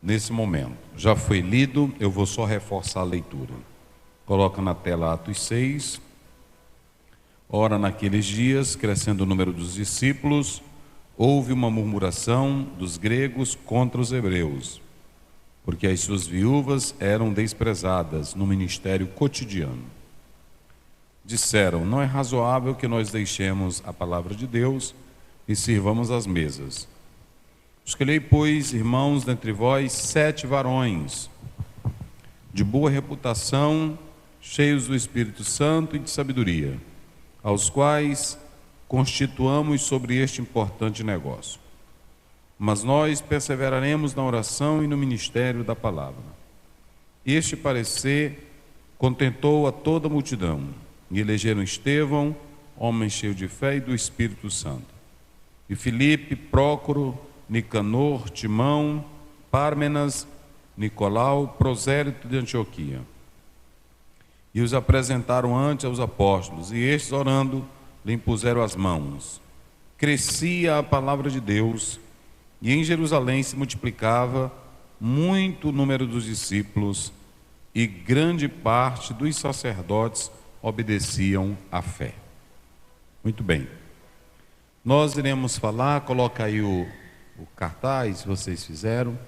nesse momento. Já foi lido, eu vou só reforçar a leitura. Coloca na tela Atos 6. Ora, naqueles dias, crescendo o número dos discípulos, houve uma murmuração dos gregos contra os hebreus, porque as suas viúvas eram desprezadas no ministério cotidiano. Disseram: não é razoável que nós deixemos a palavra de Deus e sirvamos as mesas. Escolhei, pois, irmãos, dentre vós 7 varões de boa reputação, cheios do Espírito Santo e de sabedoria, aos quais constituamos sobre este importante negócio. Mas nós perseveraremos na oração e no ministério da palavra. Este parecer contentou a toda a multidão, e elegeram Estevão, homem cheio de fé e do Espírito Santo, e Filipe, Prócoro, Nicanor, Timão, Pármenas, Nicolau, prosélito de Antioquia. E os apresentaram ante aos apóstolos, e estes, orando, lhe impuseram as mãos. Crescia a palavra de Deus, e em Jerusalém se multiplicava muito o número dos discípulos, e grande parte dos sacerdotes obedeciam à fé. Muito bem. Nós iremos falar, coloca aí o cartaz, vocês fizeram.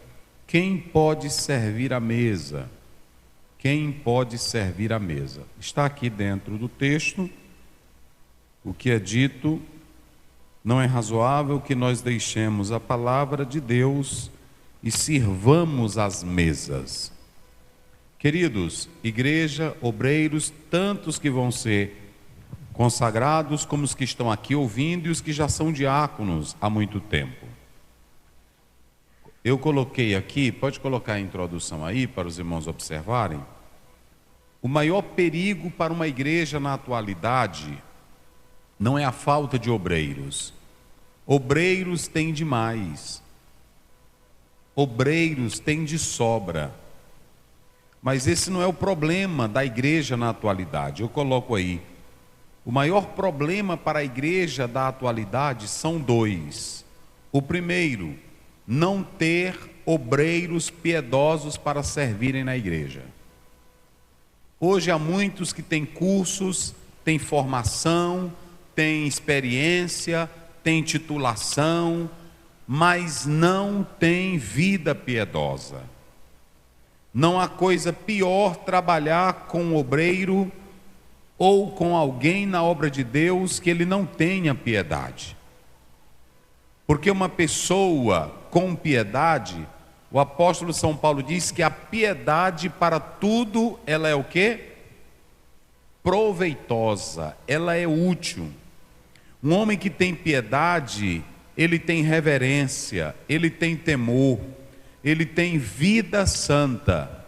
Quem pode servir à mesa? Quem pode servir à mesa? Está aqui dentro do texto o que é dito: não é razoável que nós deixemos a palavra de Deus e sirvamos as mesas. Queridos, igreja, obreiros, tantos que vão ser consagrados como os que estão aqui ouvindo e os que já são diáconos há muito tempo. Eu coloquei aqui, pode colocar a introdução aí para os irmãos observarem. O maior perigo para uma igreja na atualidade não é a falta de obreiros. Obreiros tem demais. Obreiros tem de sobra. Mas esse não é o problema da igreja na atualidade. Eu coloco aí. O maior problema para a igreja da atualidade são 2. O primeiro, não ter obreiros piedosos para servirem na igreja. Hoje há muitos que têm cursos, têm formação, têm experiência, têm titulação, mas não têm vida piedosa. Não há coisa pior trabalhar com um obreiro ou com alguém na obra de Deus que ele não tenha piedade. Porque uma pessoa com piedade, o apóstolo São Paulo diz que a piedade para tudo, ela é o quê? Proveitosa, ela é útil. Um homem que tem piedade, ele tem reverência, ele tem temor, ele tem vida santa.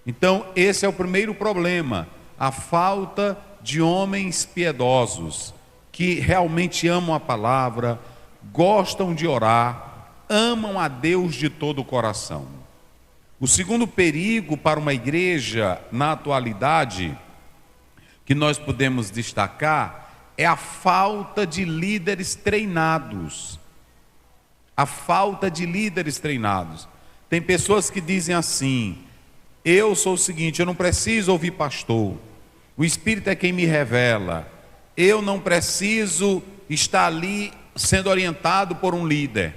Então esse é o primeiro problema, a falta de homens piedosos, que realmente amam a palavra, gostam de orar, amam a Deus de todo o coração. O segundo perigo para uma igreja na atualidade, que nós podemos destacar, é a falta de líderes treinados. A falta de líderes treinados. Tem pessoas que dizem assim: eu sou o seguinte, eu não preciso ouvir pastor, o Espírito é quem me revela, eu não preciso estar ali sendo orientado por um líder.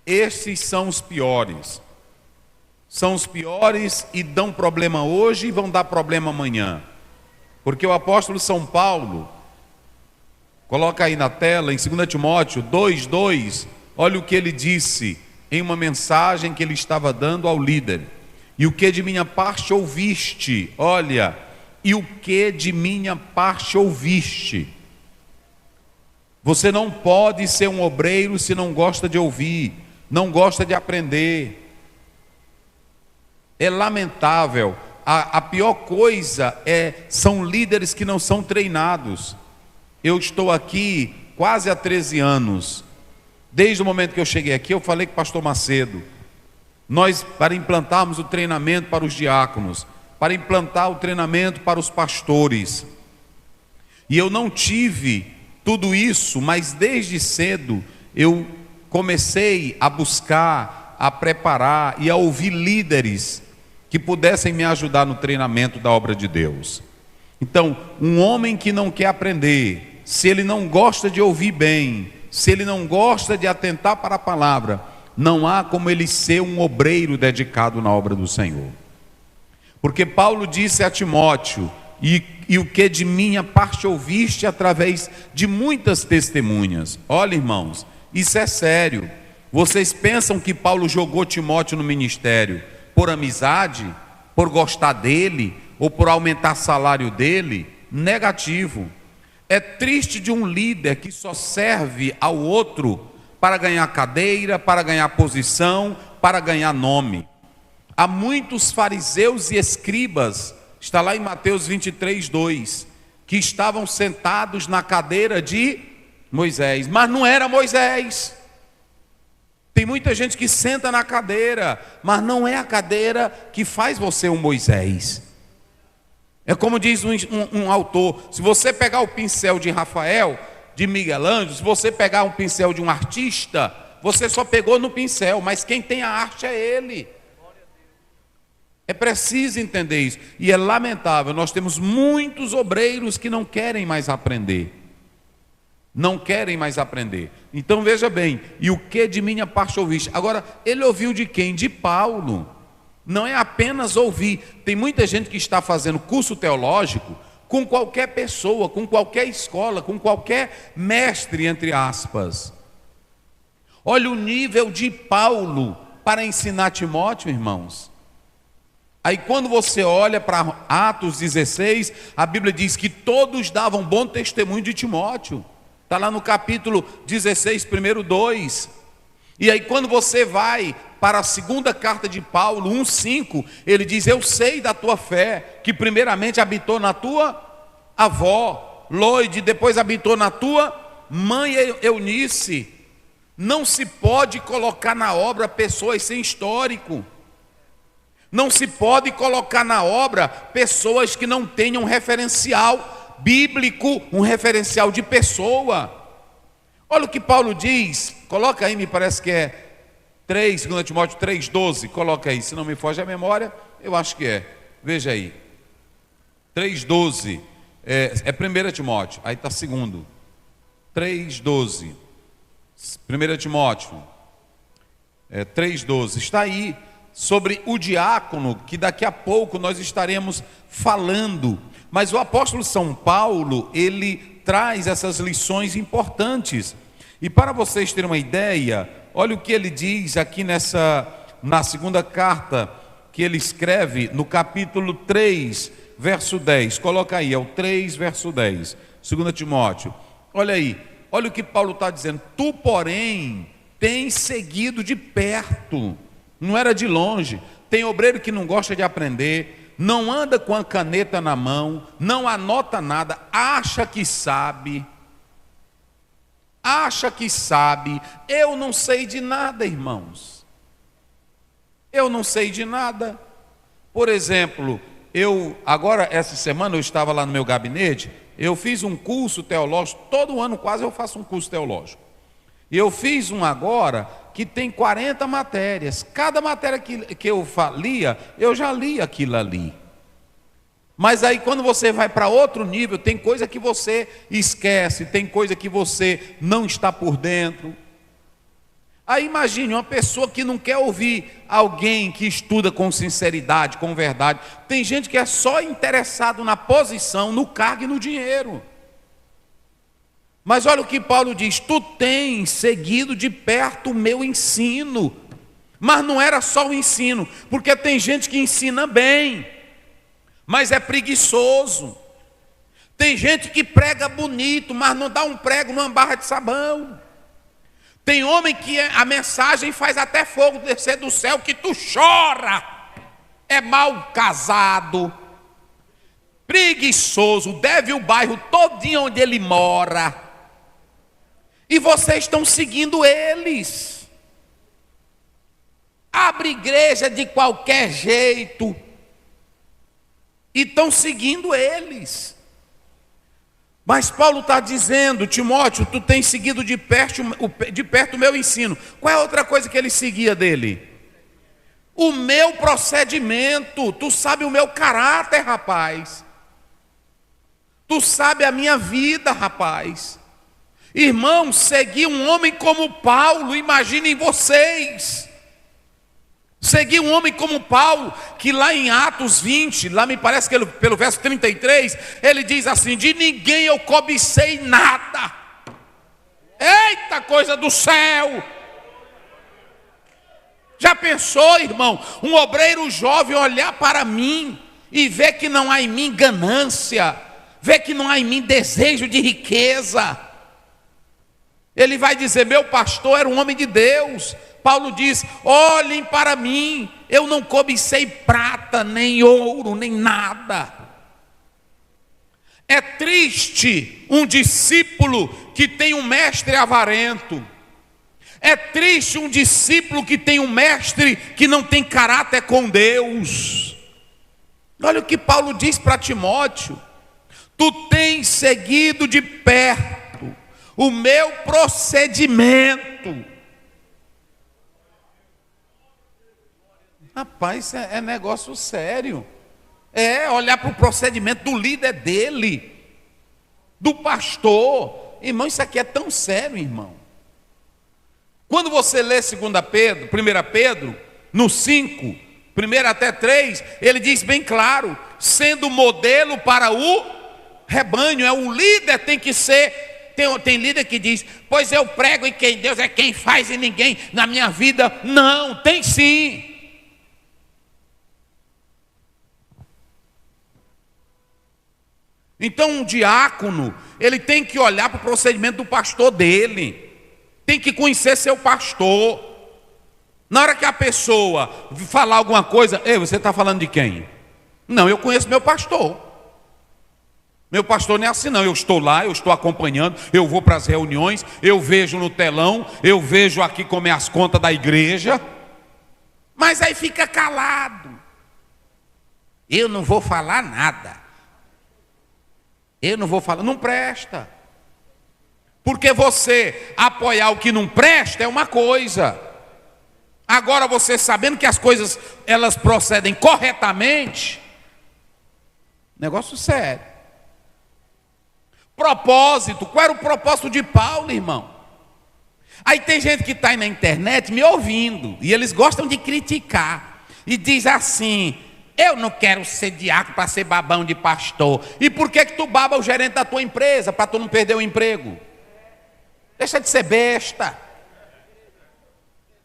Esses são os piores. São os piores e dão problema hoje e vão dar problema amanhã. Porque o apóstolo São Paulo, coloca aí na tela, em 2 Timóteo 2:2, olha o que ele disse em uma mensagem que ele estava dando ao líder. E o que de minha parte ouviste? Olha, e o que de minha parte ouviste? Você não pode ser um obreiro se não gosta de ouvir, não gosta de aprender. É lamentável. A pior coisa são líderes que não são treinados. Eu estou aqui quase há 13 anos. Desde o momento que eu cheguei aqui, eu falei com o pastor Macedo, nós, para implantarmos o treinamento para os diáconos, para implantar o treinamento para os pastores, e eu não tive tudo isso, mas desde cedo eu comecei a buscar a preparar e a ouvir líderes que pudessem me ajudar no treinamento da obra de Deus. Então, um homem que não quer aprender, se ele não gosta de ouvir bem, se ele não gosta de atentar para a palavra, não há como ele ser um obreiro dedicado na obra do Senhor. Porque Paulo disse a Timóteo: e o que de minha parte ouviste através de muitas testemunhas. Olha, irmãos, isso é sério. Vocês pensam que Paulo jogou Timóteo no ministério por amizade, por gostar dele, ou por aumentar o salário dele? Negativo. É triste de um líder que só serve ao outro para ganhar cadeira, para ganhar posição, para ganhar nome. Há muitos fariseus e escribas, está lá em Mateus 23:2, que estavam sentados na cadeira de Moisés, mas não era Moisés. Tem muita gente que senta na cadeira, mas não é a cadeira que faz você um Moisés. É como diz um autor: se você pegar o pincel de Rafael, de Miguel Ângelo, se você pegar um pincel de um artista, você só pegou no pincel, mas quem tem a arte é ele. É preciso entender isso. E é lamentável, nós temos muitos obreiros que não querem mais aprender. Não querem mais aprender. Então veja bem: e o que de minha parte ouviste? Agora, ele ouviu de quem? De Paulo. Não é apenas ouvir. Tem muita gente que está fazendo curso teológico com qualquer pessoa, com qualquer escola, com qualquer mestre, entre aspas. Olha o nível de Paulo para ensinar Timóteo, irmãos. Aí quando você olha para Atos 16, a Bíblia diz que todos davam bom testemunho de Timóteo. Está lá no capítulo 16, primeiro 2. E aí quando você vai para a segunda carta de Paulo, 1:5, ele diz: eu sei da tua fé, que primeiramente habitou na tua avó Loide, depois habitou na tua mãe Eunice. Não se pode colocar na obra pessoas sem histórico. Não se pode colocar na obra pessoas que não tenham referencial bíblico, um referencial de pessoa. Olha o que Paulo diz, coloca aí, me parece que é 2 Timóteo 3:12, coloca aí, se não me foge a memória, eu acho que é, veja aí, 3:12, é 1 Timóteo, aí está 2, 3:12, 1 Timóteo, 3:12, está aí, sobre o diácono, que daqui a pouco nós estaremos falando. Mas o apóstolo São Paulo, ele traz essas lições importantes. E para vocês terem uma ideia, olha o que ele diz aqui na segunda carta que ele escreve, no capítulo 3, verso 10. Coloca aí, é o 3, verso 10. 2 Timóteo. Olha aí, olha o que Paulo está dizendo. Tu, porém, tens seguido de perto, não era de longe. Tem obreiro que não gosta de aprender, não anda com a caneta na mão, não anota nada, acha que sabe. Eu não sei de nada, irmãos. Eu não sei de nada. Por exemplo, agora essa semana eu estava lá no meu gabinete, eu fiz um curso teológico, todo ano quase eu faço um curso teológico. E eu fiz um agora que tem 40 matérias. Cada matéria que eu lia, eu já li aquilo ali. Mas aí quando você vai para outro nível, tem coisa que você esquece, tem coisa que você não está por dentro. Aí imagine uma pessoa que não quer ouvir alguém que estuda com sinceridade, com verdade. Tem gente que é só interessado na posição, no cargo e no dinheiro. Mas olha o que Paulo diz: tu tens seguido de perto o meu ensino. Mas não era só o ensino, porque tem gente que ensina bem, mas é preguiçoso. Tem gente que prega bonito, mas não dá um prego numa barra de sabão. Tem homem que a mensagem faz até fogo descer do céu, que tu chora. É mal casado, preguiçoso, deve o bairro todinho onde ele mora. E vocês estão seguindo eles. Abre igreja de qualquer jeito e estão seguindo eles. Mas Paulo está dizendo: Timóteo, tu tens seguido de perto o meu ensino. Qual é a outra coisa que ele seguia dele? o meu procedimento, tu sabe o meu caráter, rapaz. Tu sabe a minha vida, rapaz. Irmãos, seguir um homem como Paulo, imaginem vocês. Seguir um homem como Paulo, que lá em Atos 20, lá me parece que pelo verso 33, ele diz assim: de ninguém eu cobicei nada. Eita, coisa do céu! Já pensou, irmão, um obreiro jovem olhar para mim e ver que não há em mim ganância, ver que não há em mim desejo de riqueza? Ele vai dizer: meu pastor era um homem de Deus. Paulo diz: olhem para mim, eu não cobicei prata, nem ouro, nem nada. É triste um discípulo que tem um mestre avarento. É triste um discípulo que tem um mestre que não tem caráter com Deus. Olha o que Paulo diz para Timóteo: tu tens seguido de perto o meu procedimento. Rapaz, é negócio sério. É olhar para o procedimento do líder dele, do pastor. Irmão, isso aqui é tão sério, irmão. Quando você lê 1 Pedro, no 5, 1 até 3, ele diz bem claro: sendo modelo para o rebanho. O líder tem que ser. Tem líder que diz: pois eu prego e quem Deus é quem faz e ninguém na minha vida. Não, tem sim. Então um diácono, ele tem que olhar para o procedimento do pastor dele, tem que conhecer seu pastor. Na hora que a pessoa falar alguma coisa: ei, você está falando de quem? Não, eu conheço meu pastor. Meu pastor não é assim não, eu estou lá, eu estou acompanhando, eu vou para as reuniões, eu vejo no telão, eu vejo aqui como é as contas da igreja. Mas aí fica calado. Eu não vou falar nada. Eu não vou falar, não presta. Porque você apoiar o que não presta é uma coisa. Agora você sabendo que as coisas elas procedem corretamente, negócio sério. Propósito, qual era o propósito de Paulo, irmão? Aí tem gente que está aí na internet me ouvindo, e eles gostam de criticar, e diz assim: eu não quero ser diácono para ser babão de pastor. E por que tu baba o gerente da tua empresa? Para tu não perder o emprego. Deixa de ser besta.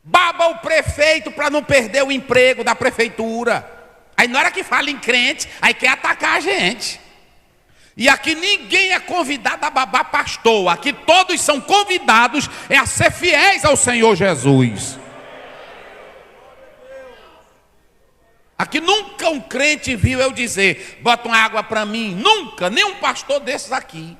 Baba o prefeito para não perder o emprego da prefeitura. Aí na hora que fala em crente, aí quer atacar a gente. E aqui ninguém é convidado a babar pastor. Aqui todos são convidados a ser fiéis ao Senhor Jesus. Aqui nunca um crente viu eu dizer: bota uma água para mim. Nunca, nenhum pastor desses aqui.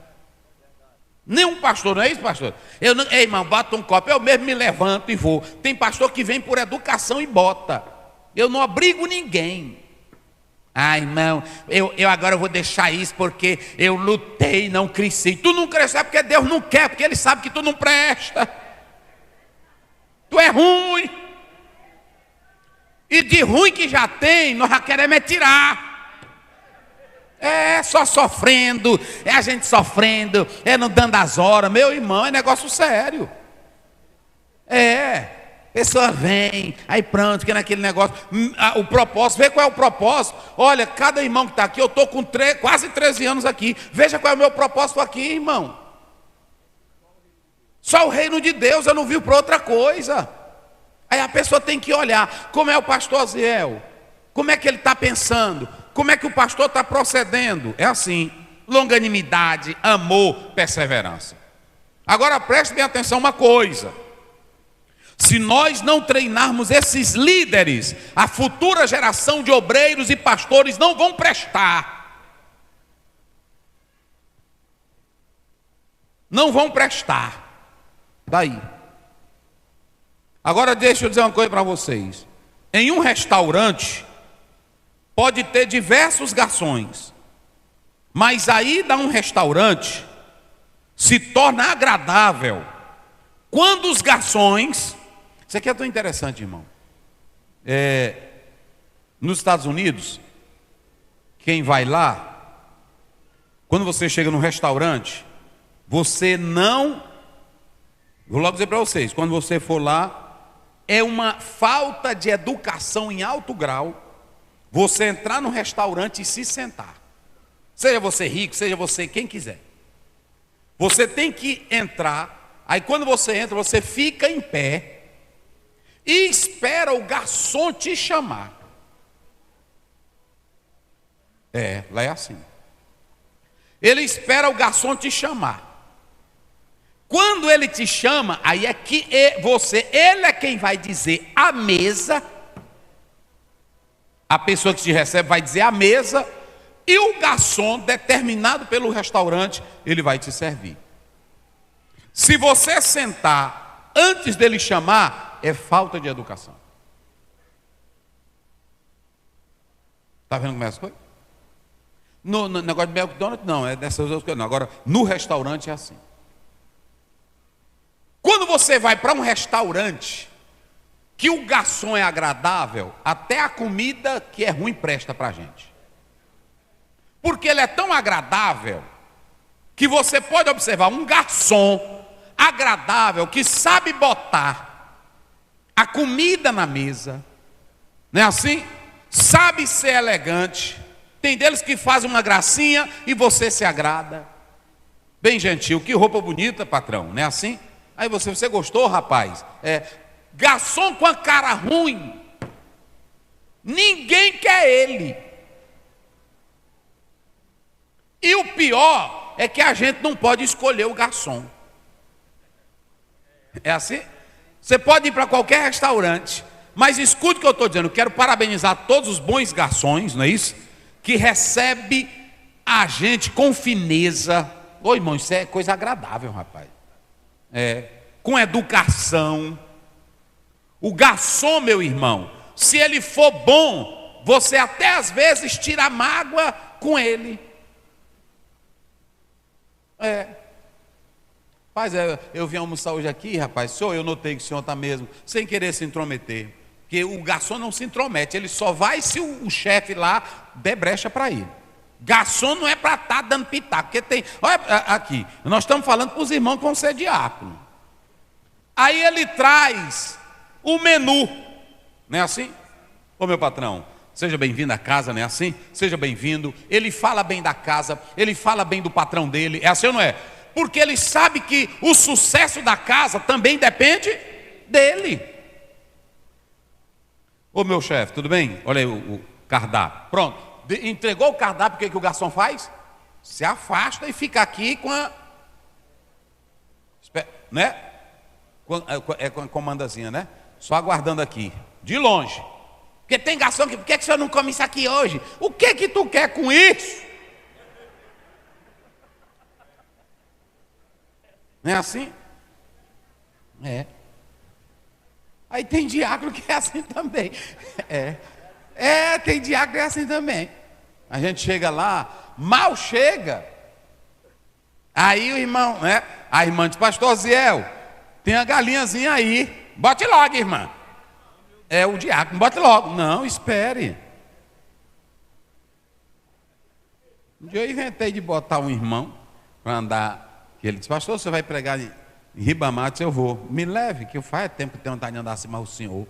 Nenhum pastor, não é isso, pastor? Eu não, ei, irmão, bota um copo, eu mesmo me levanto e vou. Tem pastor que vem por educação e bota. Eu não obrigo ninguém. Ah, irmão, eu agora vou deixar isso porque eu lutei, não cresci. Tu não cresceu porque Deus não quer, porque Ele sabe que tu não presta. Tu é ruim. E de ruim que já tem, nós já queremos é tirar. É só sofrendo, é a gente sofrendo, é não dando as horas. Meu irmão, é negócio sério. Pessoa vem, aí pronto, que naquele negócio. O propósito, vê qual é o propósito. Olha, cada irmão que está aqui, eu estou com quase 13 anos aqui. Veja qual é o meu propósito aqui, irmão. Só o reino de Deus, eu não vivo para outra coisa. Aí a pessoa tem que olhar, como é o pastor Ziel? Como é que ele está pensando? Como é que o pastor está procedendo? É assim: longanimidade, amor, perseverança. Agora preste bem atenção uma coisa: se nós não treinarmos esses líderes, a futura geração de obreiros e pastores não vão prestar. Não vão prestar. Daí. Agora deixa eu dizer uma coisa para vocês. Em um restaurante pode ter diversos garçons, mas a ida a um restaurante se torna agradável quando os garçons... Isso aqui é tão interessante, irmão. Nos Estados Unidos, quem vai lá, quando você chega num restaurante, você não... Vou logo dizer para vocês, quando você for lá, é uma falta de educação em alto grau você entrar num restaurante e se sentar. Seja você rico, seja você quem quiser. Você tem que entrar, aí quando você entra, você fica em pé e espera o garçom te chamar. Lá é assim. Ele espera o garçom te chamar. Quando ele te chama, aí é que ele é quem vai dizer à mesa, a pessoa que te recebe vai dizer à mesa, e o garçom, determinado pelo restaurante, ele vai te servir. Se você sentar antes dele chamar, é falta de educação. Está vendo como é essa coisa? No negócio de McDonald's, não, é dessas outras coisas. Não. Agora, no restaurante é assim. Quando você vai para um restaurante que o garçom é agradável, até a comida que é ruim presta para a gente. Porque ele é tão agradável que você pode observar um garçom agradável que sabe botar a comida na mesa, não é assim? Sabe ser elegante. Tem deles que fazem uma gracinha e você se agrada. Bem gentil, que roupa bonita, patrão, não é assim? Aí você gostou, rapaz? Garçom com a cara ruim, ninguém quer ele. E o pior é que a gente não pode escolher o garçom. É assim? Você pode ir para qualquer restaurante, mas escute o que eu estou dizendo. Eu quero parabenizar todos os bons garçons, não é isso? Que recebe a gente com fineza. Ô irmão, isso é coisa agradável, rapaz. Com educação. O garçom, meu irmão, se ele for bom, você até às vezes tira mágoa com ele. Rapaz, eu vim almoçar hoje aqui, rapaz, eu notei que o senhor está mesmo, sem querer se intrometer. Porque o garçom não se intromete, ele só vai se o chefe lá der brecha para ir. Garçom não é para estar dando pitaco, porque tem... Olha aqui, nós estamos falando para os irmãos que vão ser diácono. Aí ele traz o menu, não é assim? Ô meu patrão, seja bem-vindo à casa, não é assim? Seja bem-vindo. Ele fala bem da casa, ele fala bem do patrão dele, é assim ou não é? Porque ele sabe que o sucesso da casa também depende dele. Ô meu chefe, tudo bem? Olha aí o cardápio. Pronto, entregou o cardápio, o que o garçom faz? Se afasta e fica aqui com a... né? Com a comandazinha, né? Só aguardando aqui, de longe. Porque tem garçom que... Por que o senhor não come isso aqui hoje? O que tu quer com isso? Não é assim? Aí tem diácono que é assim também. Tem diácono que é assim também. A gente chega lá, mal chega. Aí o irmão, né? A irmã diz, pastor Ziel, tem a galinhazinha aí. Bote logo, irmã. O diácono, bote logo. Não, espere. Um dia eu inventei de botar um irmão para andar. Ele disse, pastor, você vai pregar em Ribamar? Eu disse, eu vou. Me leve, que faz tempo que tenho vontade de andar assim, mas o senhor.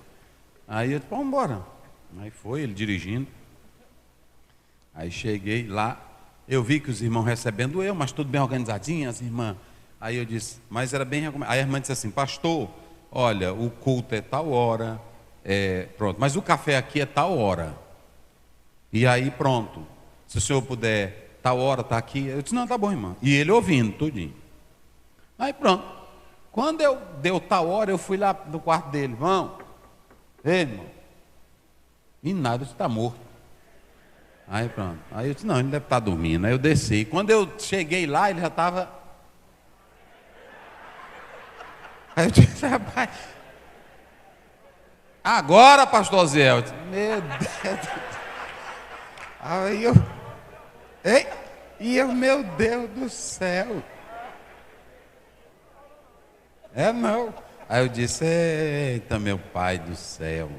Aí eu disse, vamos embora. Aí foi, ele dirigindo. Aí cheguei lá, eu vi que os irmãos recebendo mas tudo bem organizadinho, as irmãs. Aí eu disse, mas era bem recomendado. Aí a irmã disse assim, pastor, olha, o culto é tal hora, pronto, mas o café aqui é tal hora. E aí pronto, se o senhor puder, tal hora, está aqui. Eu disse, não, tá bom, irmã. E ele ouvindo tudinho. Aí pronto. Quando deu tal hora, eu fui lá no quarto dele, irmão. Ei, irmão. E nada, ele está morto. Aí pronto. Aí eu disse, não, ele deve estar dormindo. Aí eu desci. Quando eu cheguei lá, ele já estava... Aí eu disse, rapaz... Agora, pastor Zé, eu disse, meu Deus. Aí eu... meu Deus do céu. Não. Aí eu disse, eita, meu pai do céu.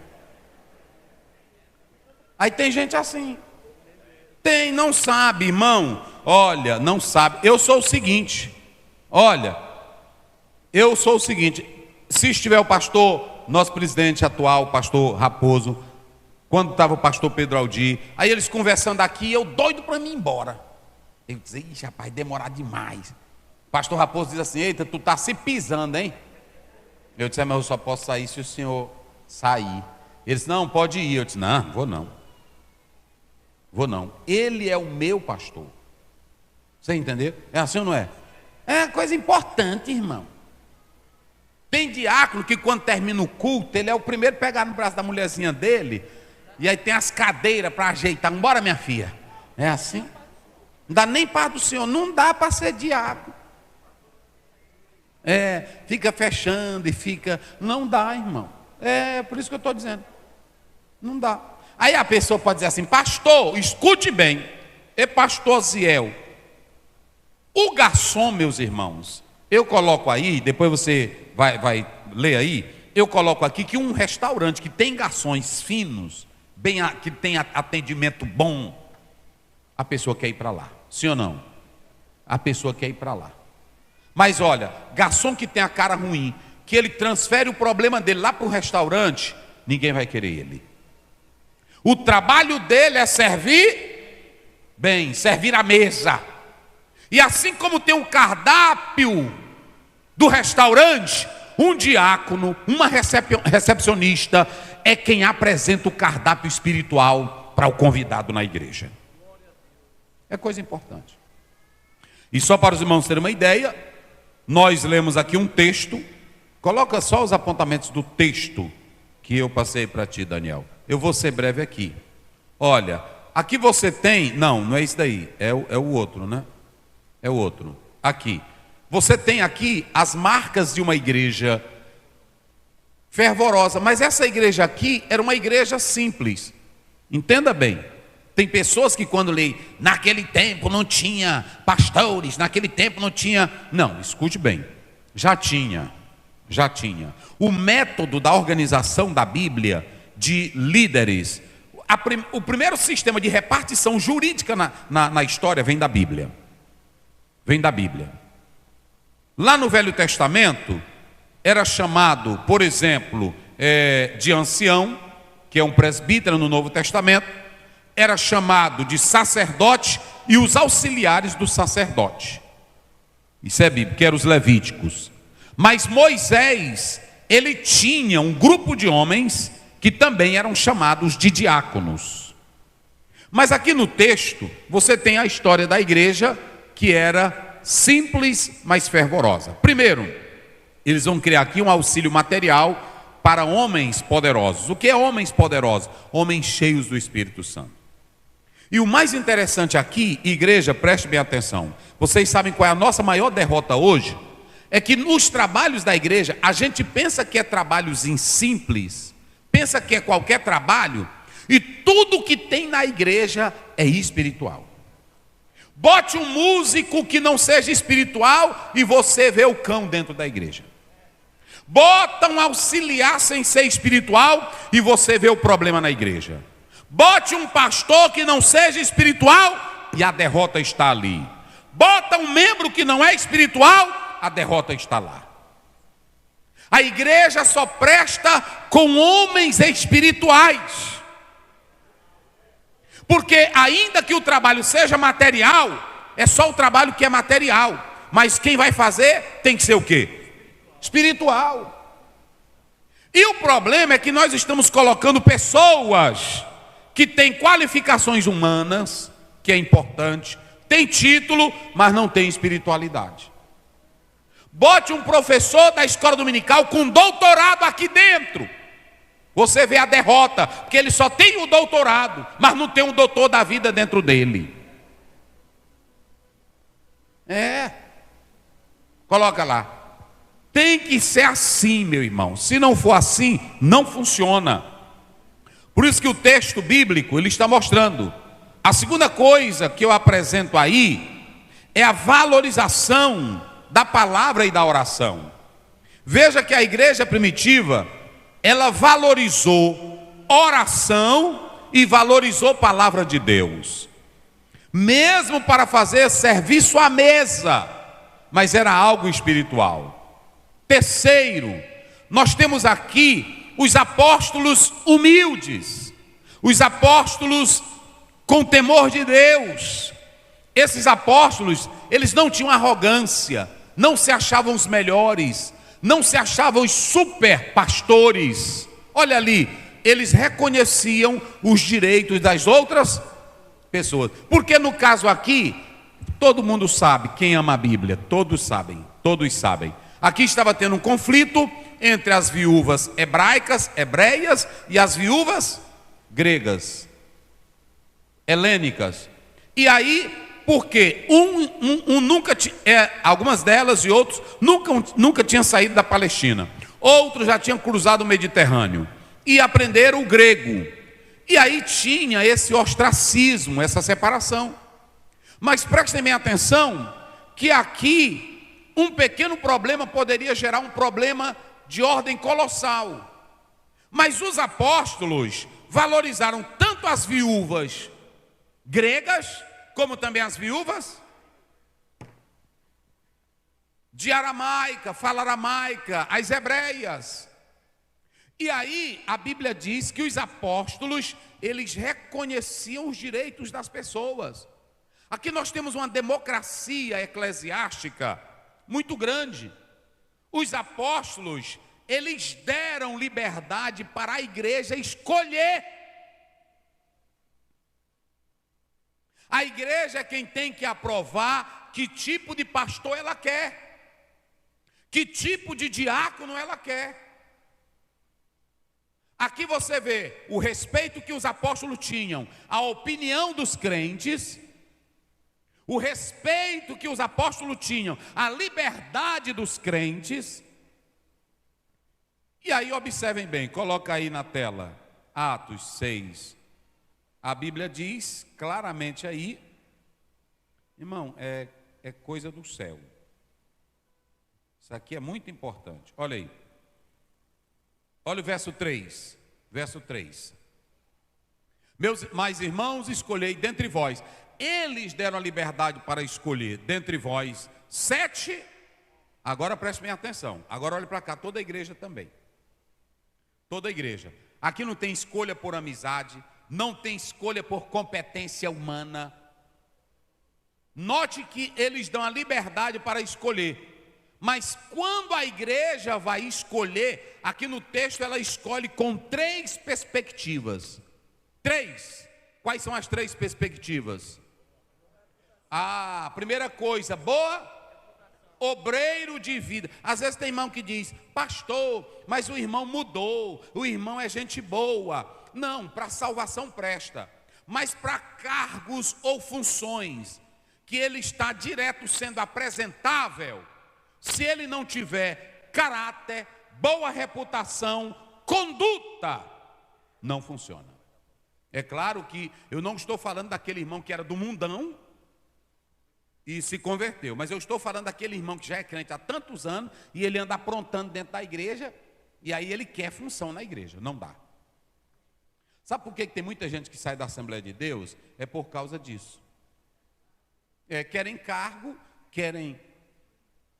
Aí tem gente assim. Tem, não sabe, irmão. Olha, não sabe. Eu sou o seguinte. Olha, eu sou o seguinte. Se estiver o pastor, nosso presidente atual, o pastor Raposo, quando estava o pastor Pedro Aldir, aí eles conversando aqui, eu doido para mim ir embora. Eu disse, ixi, rapaz, demorar demais. O pastor Raposo diz assim, eita, tu tá se pisando, hein? Eu disse, mas eu só posso sair se o senhor sair. Ele disse, não, pode ir. Eu disse, não, vou não. Vou não. Ele é o meu pastor. Você entendeu? É assim ou não é? É coisa importante, irmão. Tem diácono que quando termina o culto, ele é o primeiro a pegar no braço da mulherzinha dele, e aí tem as cadeiras para ajeitar. Embora, minha filha. É assim? Não dá nem para do senhor, não dá para ser diácono. Fica fechando e fica. Não dá, irmão. É por isso que eu estou dizendo. Não dá. Aí a pessoa pode dizer assim, pastor, escute bem. Pastor Ziel. O garçom, meus irmãos, eu coloco aí, depois você vai ler aí, eu coloco aqui que um restaurante que tem garçons finos, que tem atendimento bom, a pessoa quer ir para lá. Sim ou não? A pessoa quer ir para lá. Mas olha, garçom que tem a cara ruim, que ele transfere o problema dele lá para o restaurante, ninguém vai querer ele. O trabalho dele é servir bem, servir a mesa. E assim como tem um cardápio do restaurante, um diácono, uma recepcionista é quem apresenta o cardápio espiritual para o convidado na igreja. É coisa importante. E só para os irmãos terem uma ideia, nós lemos aqui um texto. Coloca só os apontamentos do texto que eu passei para ti, Daniel. Eu vou ser breve aqui. Olha, aqui você tem... Não é isso daí. É o outro, né? É o outro. Aqui. Você tem aqui as marcas de uma igreja fervorosa. Mas essa igreja aqui era uma igreja simples. Entenda bem. Tem pessoas que quando leem, naquele tempo não tinha pastores, naquele tempo não tinha... Não, escute bem. Já tinha. O método da organização da Bíblia, de líderes, o primeiro sistema de repartição jurídica na história vem da Bíblia. Vem da Bíblia. Lá no Velho Testamento, era chamado, por exemplo, de ancião, que é um presbítero no Novo Testamento, era chamado de sacerdote e os auxiliares do sacerdote. Isso é bíblico, que eram os levíticos. Mas Moisés, ele tinha um grupo de homens que também eram chamados de diáconos. Mas aqui no texto, você tem a história da igreja que era simples, mas fervorosa. Primeiro, eles vão criar aqui um auxílio material para homens poderosos. O que é homens poderosos? Homens cheios do Espírito Santo. E o mais interessante aqui, igreja, preste bem atenção. Vocês sabem qual é a nossa maior derrota hoje? É que nos trabalhos da igreja, a gente pensa que é trabalhos simples, pensa que é qualquer trabalho, e tudo que tem na igreja é espiritual. Bote um músico que não seja espiritual e você vê o cão dentro da igreja. Bota um auxiliar sem ser espiritual e você vê o problema na igreja. Bote um pastor que não seja espiritual e a derrota está ali. Bota um membro que não é espiritual, a derrota está lá. A igreja só presta com homens espirituais. Porque ainda que o trabalho seja material, é só o trabalho que é material. Mas quem vai fazer tem que ser o quê? Espiritual. E o problema é que nós estamos colocando pessoas que têm qualificações humanas, que é importante, tem título, mas não tem espiritualidade. Bote um professor da escola dominical com doutorado aqui dentro. Você vê a derrota, porque ele só tem o doutorado, mas não tem um doutor da vida dentro dele. Coloca lá. Tem que ser assim, meu irmão. Se não for assim, não funciona. Por isso que o texto bíblico, ele está mostrando. A segunda coisa que eu apresento aí é a valorização da palavra e da oração. Veja que a igreja primitiva, ela valorizou oração e valorizou a palavra de Deus, mesmo para fazer serviço à mesa, mas era algo espiritual. Terceiro, nós temos aqui os apóstolos humildes, os apóstolos com temor de Deus. Esses apóstolos, eles não tinham arrogância, não se achavam os melhores, não se achavam os super pastores. Olha ali, eles reconheciam os direitos das outras pessoas. Porque no caso aqui, todo mundo sabe, quem ama a Bíblia, todos sabem. Aqui estava tendo um conflito entre as viúvas hebreias e as viúvas gregas, helênicas. E aí, porque algumas delas e outros nunca tinham saído da Palestina, outros já tinham cruzado o Mediterrâneo e aprenderam o grego, e aí tinha esse ostracismo, essa separação. Mas prestem bem atenção que aqui um pequeno problema poderia gerar um problema de ordem colossal. Mas os apóstolos valorizaram tanto as viúvas gregas como também as viúvas de aramaica, fala aramaica, as hebreias. E aí a Bíblia diz que os apóstolos, eles reconheciam os direitos das pessoas. Aqui nós temos uma democracia eclesiástica muito grande. Os apóstolos, eles deram liberdade para a igreja escolher. A igreja é quem tem que aprovar que tipo de pastor ela quer, que tipo de diácono ela quer. Aqui você vê o respeito que os apóstolos tinham à opinião dos crentes, o respeito que os apóstolos tinham à liberdade dos crentes. E aí observem bem, coloca aí na tela, Atos 6. A Bíblia diz claramente aí, irmão, é coisa do céu. Isso aqui é muito importante. Olha aí. Olha o verso 3. Verso 3. Mas irmãos, escolhei dentre vós. Eles deram a liberdade para escolher dentre vós 7. Agora preste bem atenção. Agora olhe para cá, toda a igreja também. Toda a igreja. Aqui não tem escolha por amizade, não tem escolha por competência humana. Note que eles dão a liberdade para escolher. Mas quando a igreja vai escolher, aqui no texto ela escolhe com 3 perspectivas. 3. Quais são as 3 perspectivas? A primeira coisa, boa, obreiro de vida. Às vezes tem irmão que diz, pastor, mas o irmão mudou, o irmão é gente boa. Não, para salvação presta, mas para cargos ou funções que ele está direto sendo apresentável, se ele não tiver caráter, boa reputação, conduta, não funciona. É claro que eu não estou falando daquele irmão que era do mundão e se converteu, mas eu estou falando daquele irmão que já é crente há tantos anos e ele anda aprontando dentro da igreja e aí ele quer função na igreja, não dá. Sabe por que tem muita gente que sai da Assembleia de Deus? É por causa disso. Querem cargo, querem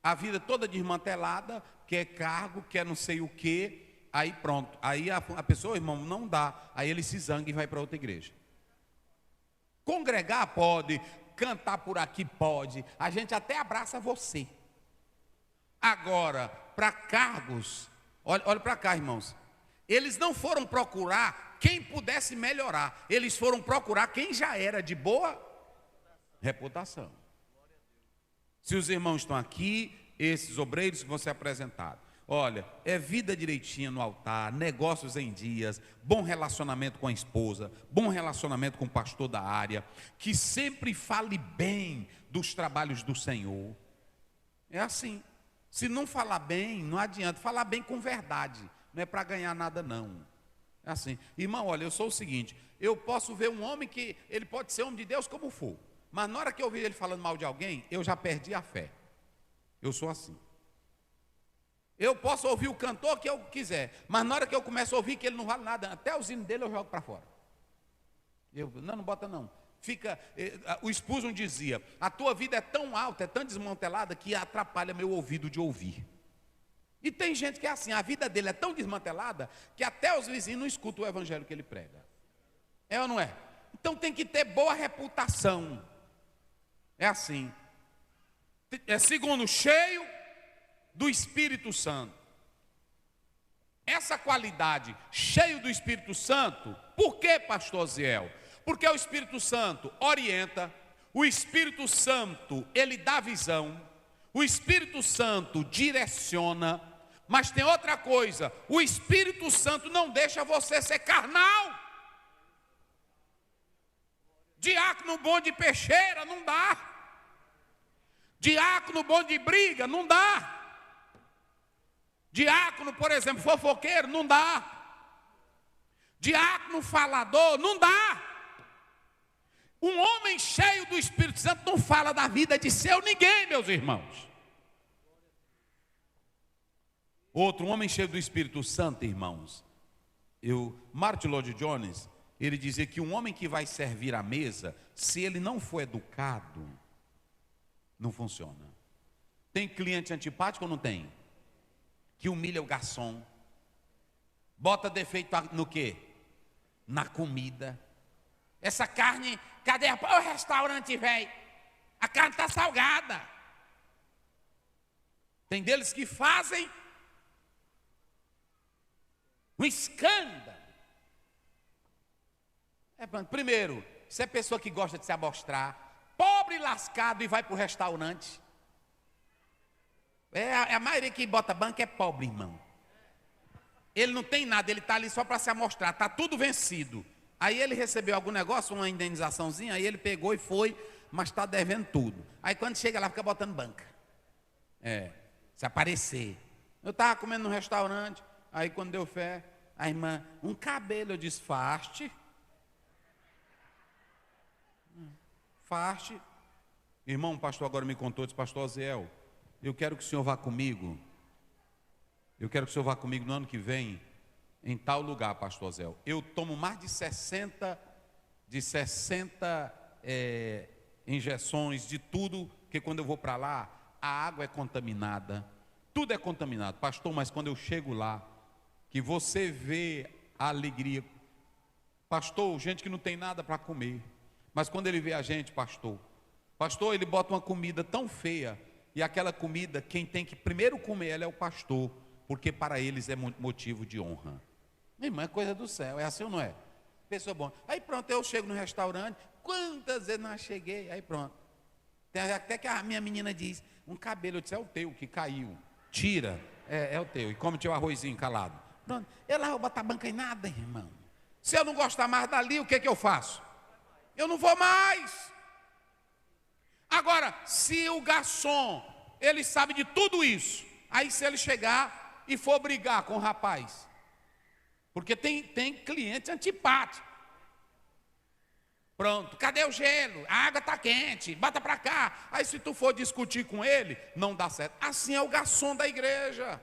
a vida toda desmantelada, quer cargo, quer não sei o quê, aí pronto. Aí a pessoa, irmão, não dá. Aí ele se zanga e vai para outra igreja. Congregar pode, cantar por aqui pode, a gente até abraça você. Agora, para cargos, olha para cá, irmãos. Eles não foram procurar quem pudesse melhorar, eles foram procurar quem já era de boa reputação. Se os irmãos estão aqui, esses obreiros que vão ser apresentados, olha, é vida direitinha no altar, negócios em dias, bom relacionamento com a esposa, bom relacionamento com o pastor da área, que sempre fale bem dos trabalhos do Senhor. É assim. Se não falar bem, não adianta. Falar bem com verdade, não é para ganhar nada não. É assim. Irmão, olha, eu sou o seguinte, eu posso ver um homem que, ele pode ser homem de Deus como for, mas na hora que eu ouvir ele falando mal de alguém, eu já perdi a fé. Eu sou assim. Eu posso ouvir o cantor que eu quiser, mas na hora que eu começo a ouvir que ele não vale nada, até o hino dele eu jogo para fora. Não bota não. O Spurgeon dizia: a tua vida é tão alta, é tão desmantelada, que atrapalha meu ouvido de ouvir. E tem gente que é assim, a vida dele é tão desmantelada que até os vizinhos não escutam o evangelho que ele prega. É ou não é? Então tem que ter boa reputação. É assim. Segundo, cheio do Espírito Santo. Essa qualidade, cheio do Espírito Santo, por que, pastor Ziel? Porque o Espírito Santo orienta, o Espírito Santo, ele dá visão, o Espírito Santo direciona, mas tem outra coisa, o Espírito Santo não deixa você ser carnal. Diácono bom de peixeira, não dá. Diácono bom de briga, não dá. Diácono, por exemplo, fofoqueiro, não dá. Diácono falador, não dá. Um homem cheio do Espírito Santo não fala da vida de seu ninguém, meus irmãos. Outro, um homem cheio do Espírito Santo, irmãos. Martin Lloyd-Jones, ele dizia que um homem que vai servir à mesa, se ele não for educado, não funciona. Tem cliente antipático ou não tem? Que humilha o garçom. Bota defeito no quê? Na comida. Essa carne, cadê o restaurante, velho? A carne está salgada. Tem deles que fazem um escândalo. Primeiro, se é pessoa que gosta de se amostrar, pobre lascado e vai para o restaurante. A maioria que bota banca é pobre, irmão. Ele não tem nada, ele está ali só para se amostrar, está tudo vencido. Aí ele recebeu algum negócio, uma indenizaçãozinha, aí ele pegou e foi, mas está devendo tudo. Aí quando chega lá, fica botando banca. Se aparecer. Eu estava comendo num restaurante, aí quando deu fé, a irmã, um cabelo, eu disse, faste. Faste. Irmão, o pastor agora me contou, disse, pastor Aziel, eu quero que o senhor vá comigo. Eu quero que o senhor vá comigo no ano que vem, em tal lugar, pastor Aziel. Eu tomo mais de 60 injeções de tudo, que quando eu vou para lá, a água é contaminada, tudo é contaminado. Pastor, mas quando eu chego lá, que você vê a alegria. Pastor, gente que não tem nada para comer. Mas quando ele vê a gente, pastor, ele bota uma comida tão feia, e aquela comida, quem tem que primeiro comer ela é o pastor, porque para eles é motivo de honra. Minha irmã, é coisa do céu, é assim ou não é? Pessoa boa. Aí pronto, eu chego no restaurante, quantas vezes não cheguei, aí pronto. Tem até que a minha menina diz, um cabelo, eu disse, é o teu que caiu, tira, é o teu, e come teu arrozinho calado. Pronto, eu lá vou botar banca em nada, irmão. Se eu não gostar mais dali, o que eu faço? Eu não vou mais. Agora, se o garçom, ele sabe de tudo isso, aí se ele chegar e for brigar com o rapaz, porque tem cliente antipático. Pronto, cadê o gelo? A água está quente, bota para cá. Aí se tu for discutir com ele, não dá certo. Assim é o garçom da igreja.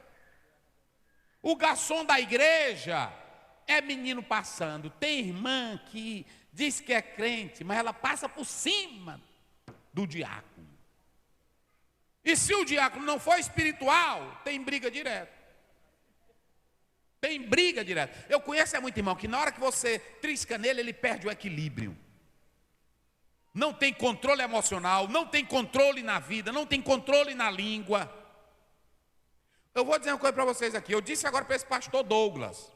O garçom da igreja é menino passando. Tem irmã que diz que é crente, mas ela passa por cima do diácono. E se o diácono não for espiritual, tem briga direto. Tem briga direto. Eu conheço muito irmão que na hora que você trisca nele, ele perde o equilíbrio. Não tem controle emocional, não tem controle na vida, não tem controle na língua. Eu vou dizer uma coisa para vocês aqui. Eu disse agora para esse pastor Douglas.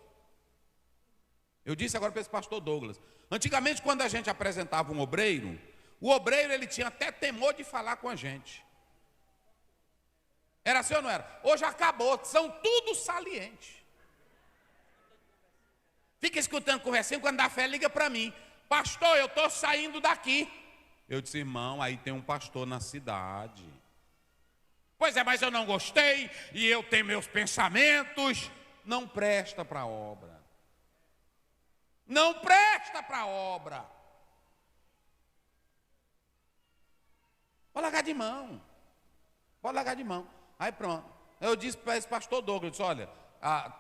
Antigamente, quando a gente apresentava um obreiro, o obreiro ele tinha até temor de falar com a gente. Era assim ou não era? Hoje acabou, são tudo saliente. Fica escutando conversinha, quando dá fé, liga para mim. Pastor, eu estou saindo daqui. Eu disse, irmão, aí tem um pastor na cidade. Pois é, mas eu não gostei, e eu tenho meus pensamentos. Não presta para a obra. Não presta para a obra. Pode largar de mão. Pode largar de mão. Aí pronto. Eu disse para esse pastor Douglas, eu disse, olha,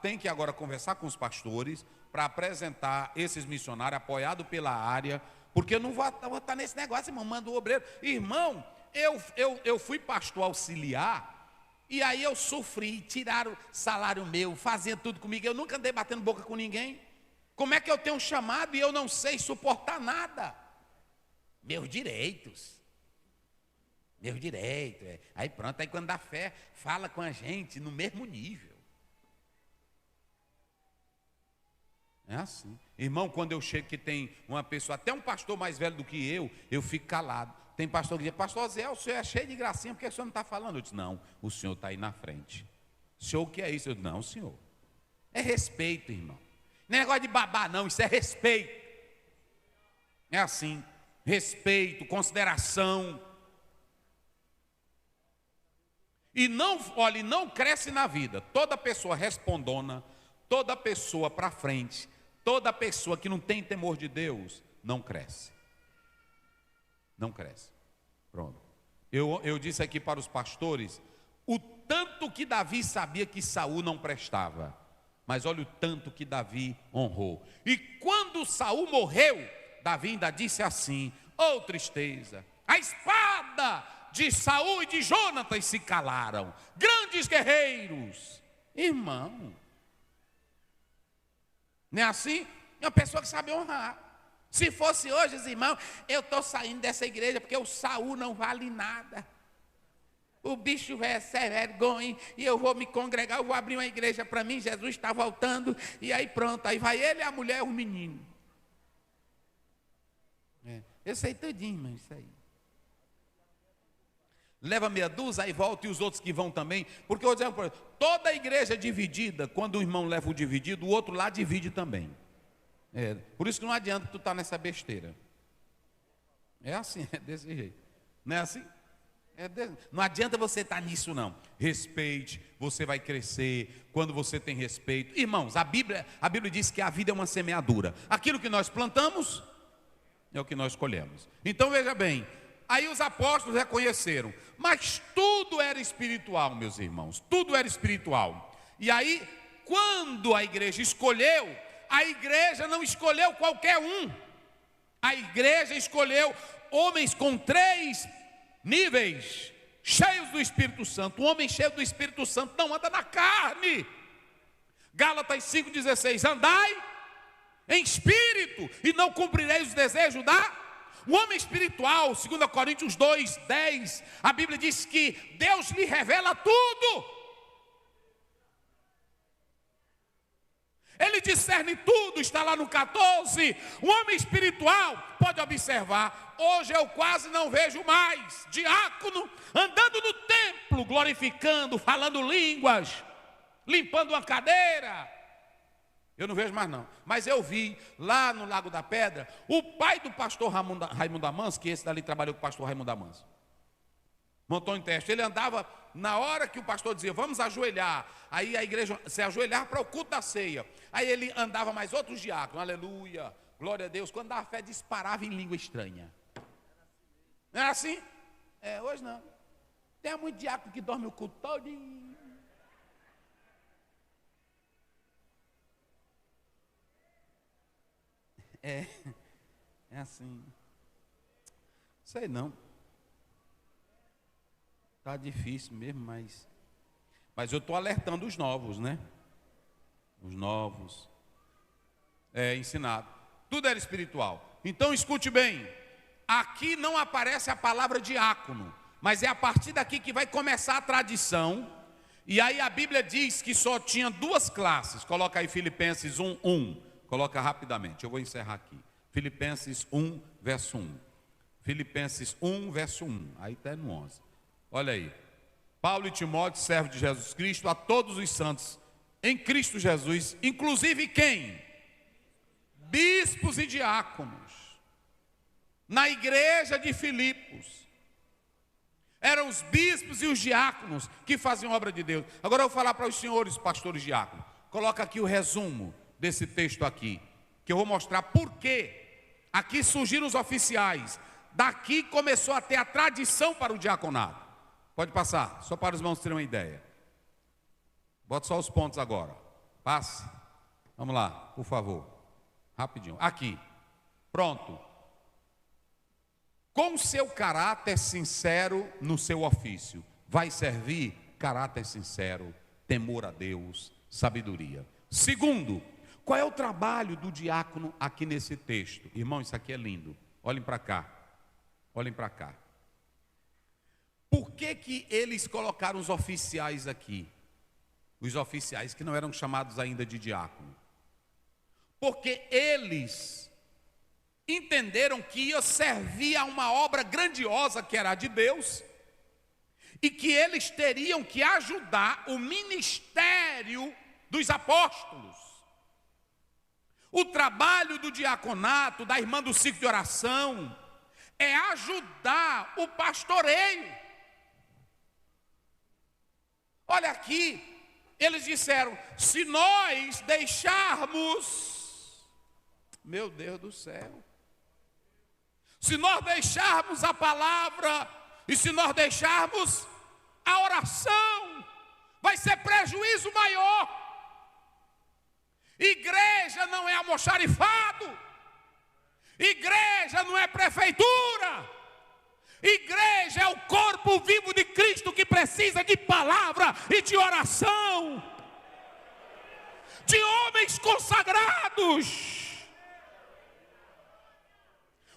tem que agora conversar com os pastores, para apresentar esses missionários, apoiado pela área, porque eu não vou estar nesse negócio, irmão, manda o obreiro. Irmão, eu fui pastor auxiliar, e aí eu sofri, tiraram o salário meu, faziam tudo comigo, eu nunca andei batendo boca com ninguém. Como é que eu tenho um chamado e eu não sei suportar nada? Meus direitos. Aí pronto, aí quando dá fé, fala com a gente no mesmo nível. É assim. Irmão, quando eu chego que tem uma pessoa, até um pastor mais velho do que eu fico calado. Tem pastor que diz, pastor Zé, o senhor é cheio de gracinha, por que o senhor não está falando? Eu disse, não, o senhor está aí na frente. O senhor, o que é isso? Eu disse, não, senhor. É respeito, irmão. Não é negócio de babar, não, isso é respeito. É assim, respeito, consideração. E não, olha, não cresce na vida. Toda pessoa respondona, toda pessoa para frente, toda pessoa que não tem temor de Deus, não cresce. Não cresce. Pronto. Eu disse aqui para os pastores, o tanto que Davi sabia que Saul não prestava. Mas olha o tanto que Davi honrou. E quando Saul morreu, Davi ainda disse assim, oh tristeza, a espada de Saul e de Jonatas se calaram, grandes guerreiros. Irmão, não é assim? É uma pessoa que sabe honrar. Se fosse hoje, os irmãos, eu estou saindo dessa igreja porque o Saul não vale nada. O bicho é sem vergonha e eu vou me congregar, eu vou abrir uma igreja para mim, Jesus está voltando, e aí pronto, aí vai ele, a mulher e o menino. Eu sei tudinho, irmão, isso aí. Leva meia dúzia, aí volta, e os outros que vão também, porque eu vou dizer, toda igreja dividida, quando o irmão leva o dividido, o outro lá divide também. Por isso que não adianta tu estar nessa besteira. É assim, é desse jeito. Não é assim? Não adianta você estar nisso não. Respeite, você vai crescer quando você tem respeito. Irmãos, a Bíblia diz que a vida é uma semeadura. Aquilo que nós plantamos é o que nós colhemos. Então veja bem, aí os apóstolos reconheceram, mas tudo era espiritual, meus irmãos, tudo era espiritual. E aí, quando a igreja escolheu, a igreja não escolheu qualquer um. A igreja escolheu homens com 3 níveis, cheios do Espírito Santo. Um homem cheio do Espírito Santo não anda na carne. Gálatas 5,16, andai em espírito e não cumprireis os desejos o homem espiritual. 2 Coríntios 2,10, a Bíblia diz que Deus lhe revela tudo. Ele discerne tudo, está lá no 14. O homem espiritual, pode observar, hoje eu quase não vejo mais diácono andando no templo, glorificando, falando línguas, limpando uma cadeira. Eu não vejo mais não, mas eu vi lá no Lago da Pedra, o pai do pastor Raimundo Amanso, que esse dali trabalhou com o pastor Raimundo Amanso, montou um teste. Ele andava, na hora que o pastor dizia, vamos ajoelhar, aí a igreja se ajoelhar para o culto da ceia, aí ele andava mais outros diáconos, aleluia, glória a Deus, quando a fé disparava em língua estranha. Não é assim? Hoje não. Tem muito diácono que dorme o culto todo. É assim. Sei não. Está difícil mesmo, mas eu estou alertando os novos, né? Os novos. Ensinado. Tudo era espiritual. Então escute bem. Aqui não aparece a palavra diácono, mas é a partir daqui que vai começar a tradição. E aí a Bíblia diz que só tinha 2 classes. Coloca aí Filipenses 1:1. Coloca rapidamente, eu vou encerrar aqui. Filipenses 1, verso 1. Filipenses 1, verso 1. Aí está no 11. Olha aí. Paulo e Timóteo, servos de Jesus Cristo, a todos os santos em Cristo Jesus, inclusive quem? Bispos e diáconos. Na igreja de Filipos. Eram os bispos e os diáconos que faziam obra de Deus. Agora eu vou falar para os senhores pastores diáconos. Coloca aqui o resumo desse texto aqui, que eu vou mostrar por que aqui surgiram os oficiais. Daqui começou a ter a tradição para o diaconato. Pode passar, só para os irmãos terem uma ideia. Bota só os pontos agora. Passe. Vamos lá, por favor. Rapidinho. Aqui. Pronto. Com seu caráter sincero no seu ofício, vai servir caráter sincero, temor a Deus, sabedoria. Segundo, qual é o trabalho do diácono aqui nesse texto? Irmão, isso aqui é lindo. Olhem para cá. Olhem para cá. Por que eles colocaram os oficiais aqui? Os oficiais que não eram chamados ainda de diácono. Porque eles entenderam que ia servir a uma obra grandiosa que era a de Deus, e que eles teriam que ajudar o ministério dos apóstolos. O trabalho do diaconato, da irmã do ciclo de oração, é ajudar o pastoreio. Olha aqui, eles disseram: se nós deixarmos, meu Deus do céu, se nós deixarmos a palavra, e se nós deixarmos a oração, vai ser prejuízo maior. Igreja não é almoxarifado, igreja não é prefeitura, igreja é o corpo vivo de Cristo que precisa de palavra e de oração, de homens consagrados.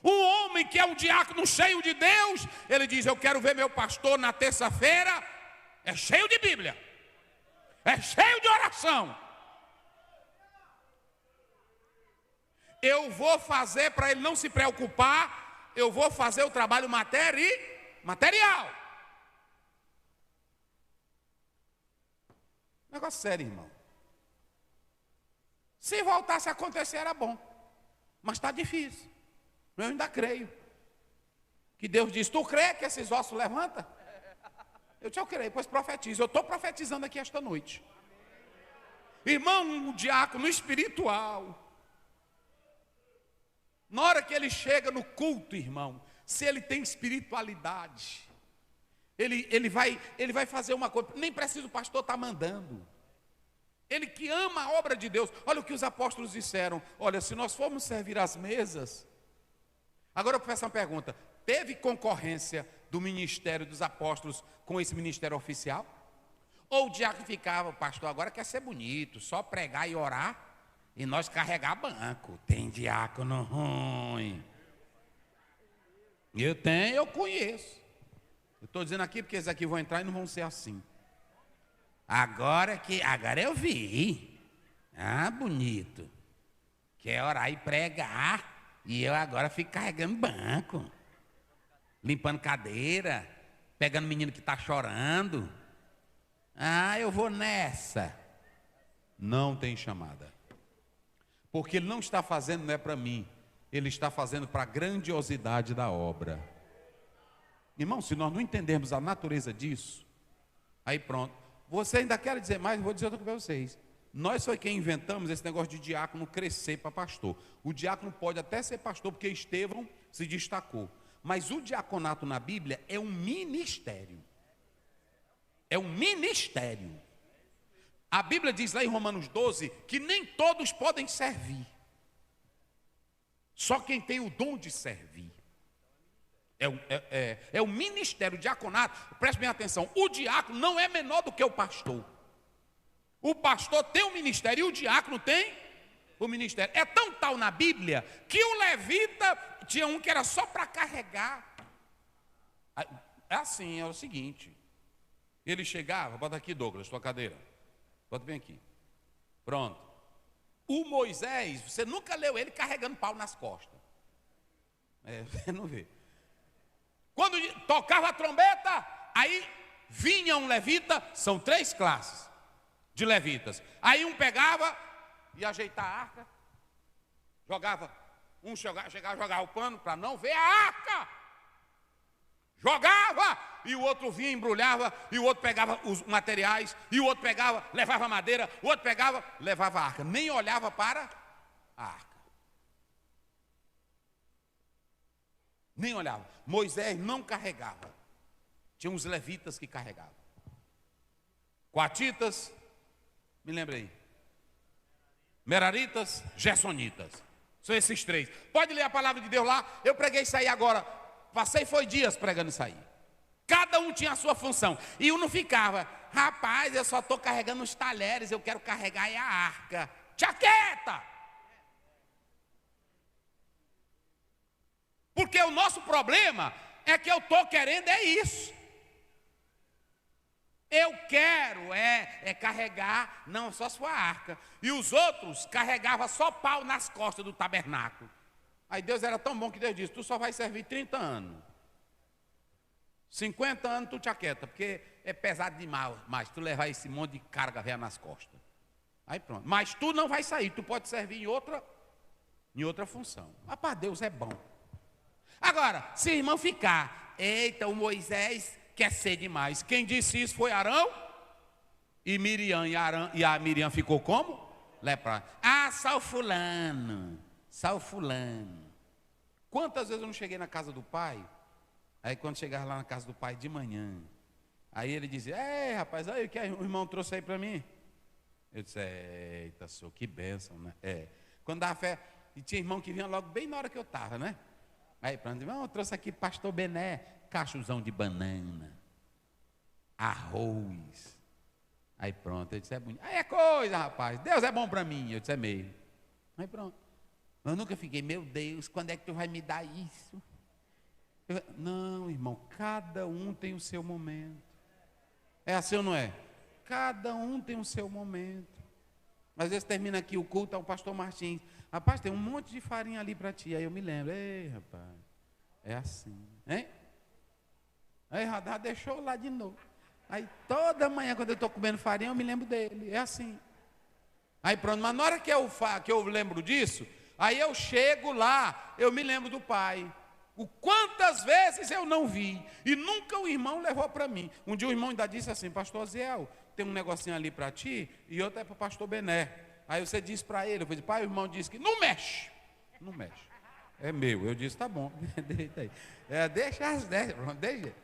Um homem que é um diácono cheio de Deus, ele diz: eu quero ver meu pastor na terça-feira, é cheio de Bíblia, é cheio de oração. Eu vou fazer, para ele não se preocupar, eu vou fazer o trabalho material. Negócio sério, irmão. Se voltasse a acontecer era bom, mas está difícil. Eu ainda creio que Deus diz: tu crê que esses ossos levantam? Eu creio, pois profetizo. Eu estou profetizando aqui esta noite. Irmão, um diácono espiritual, na hora que ele chega no culto, irmão, se ele tem espiritualidade, ele vai fazer uma coisa, nem precisa o pastor estar mandando. Ele que ama a obra de Deus. Olha o que os apóstolos disseram: olha, se nós formos servir as mesas. Agora eu peço uma pergunta: teve concorrência do ministério dos apóstolos com esse ministério oficial? Ou o diácono ficava: pastor, agora quer ser bonito, só pregar e orar, e nós carregar banco? Tem diácono ruim. Eu conheço. Eu estou dizendo aqui porque eles aqui vão entrar e não vão ser assim. Agora eu vi. Ah, bonito. Quer orar e pregar, e eu agora fico carregando banco, limpando cadeira, pegando menino que está chorando. Ah, eu vou nessa. Não tem chamada. Porque ele não está fazendo, não é para mim, ele está fazendo para a grandiosidade da obra. Irmão, se nós não entendermos a natureza disso, aí pronto. Você ainda quer dizer mais? Vou dizer outra coisa para vocês. Nós foi quem inventamos esse negócio de diácono crescer para pastor. O diácono pode até ser pastor, porque Estevão se destacou. Mas o diaconato na Bíblia é um ministério. É um ministério. A Bíblia diz lá em Romanos 12 que nem todos podem servir. Só quem tem o dom de servir. É o ministério, o diaconato. Preste bem atenção: o diácono não é menor do que o pastor. O pastor tem um ministério e o diácono tem o ministério. É tão tal na Bíblia que o levita tinha um que era só para carregar. É assim, é o seguinte: ele chegava, bota aqui, Douglas, tua cadeira, bota bem aqui, pronto. O Moisés, você nunca leu ele carregando pau nas costas, você não vê. Quando tocava a trombeta, aí vinha um levita. São 3 classes de levitas. Aí um pegava e ajeitava a arca, jogava, chegava a jogar o pano para não ver a arca, jogava, e o outro vinha, embrulhava, e o outro pegava os materiais, e o outro pegava, levava a madeira, o outro pegava, levava a arca, nem olhava para a arca, nem olhava. Moisés não carregava, tinha uns levitas que carregavam. Coatitas, me lembrei. Meraritas, Gersonitas. São esses três. Pode ler a palavra de Deus lá. Eu preguei isso aí agora. Passei foi dias pregando isso aí. Cada um tinha a sua função. E um não ficava, rapaz, eu só estou carregando os talheres, eu quero carregar a arca. Quieta! Porque o nosso problema é que eu estou querendo isso. Eu quero carregar, não só sua arca. E os outros carregavam só pau nas costas do tabernáculo. Aí Deus era tão bom que Deus disse, tu só vai servir 30 anos. 50 anos tu te aquieta, porque é pesado demais, mas tu levar esse monte de carga velha nas costas. Aí pronto. Mas tu não vai sair, tu pode servir em outra função. Rapaz, Deus é bom. Agora, se o irmão ficar, eita, o Moisés quer ser demais. Quem disse isso foi Arão e Miriam. E a Miriam ficou como? Leprosa. Ah, só o fulano. Quantas vezes eu não cheguei na casa do pai? Aí quando chegava lá na casa do pai de manhã, aí ele dizia, rapaz, aí o que o irmão trouxe aí para mim? Eu disse, eita, senhor, que bênção, né? Quando dava fé, e tinha irmão que vinha logo bem na hora que eu estava, né? Aí pronto, irmão, eu trouxe aqui pastor Bené, cachuzão de banana, arroz. Aí pronto, eu disse, é bonito. Aí é coisa, rapaz, Deus é bom para mim. Eu disse, é meio. Aí pronto. Eu nunca fiquei, meu Deus, quando é que tu vai me dar isso? Não, irmão, cada um tem o seu momento. É assim ou não é? Cada um tem o seu momento. Às vezes termina aqui o culto ao pastor Martins. Rapaz, tem um monte de farinha ali para ti. Aí eu me lembro, ei, rapaz, é assim, hein? Aí já deixou lá de novo. Aí toda manhã quando eu estou comendo farinha, eu me lembro dele. É assim. Aí pronto, mas na hora que eu lembro disso, aí eu chego lá, eu me lembro do pai. O quantas vezes eu não vi, e nunca o irmão levou para mim. Um dia o irmão ainda disse assim, pastor Ziel, tem um negocinho ali para ti, e outro é para o pastor Bené. Aí você disse para ele, eu falei, pai, o irmão disse que não mexe. É meu. Eu disse, tá bom, deita aí. Deixa as 10, deixa.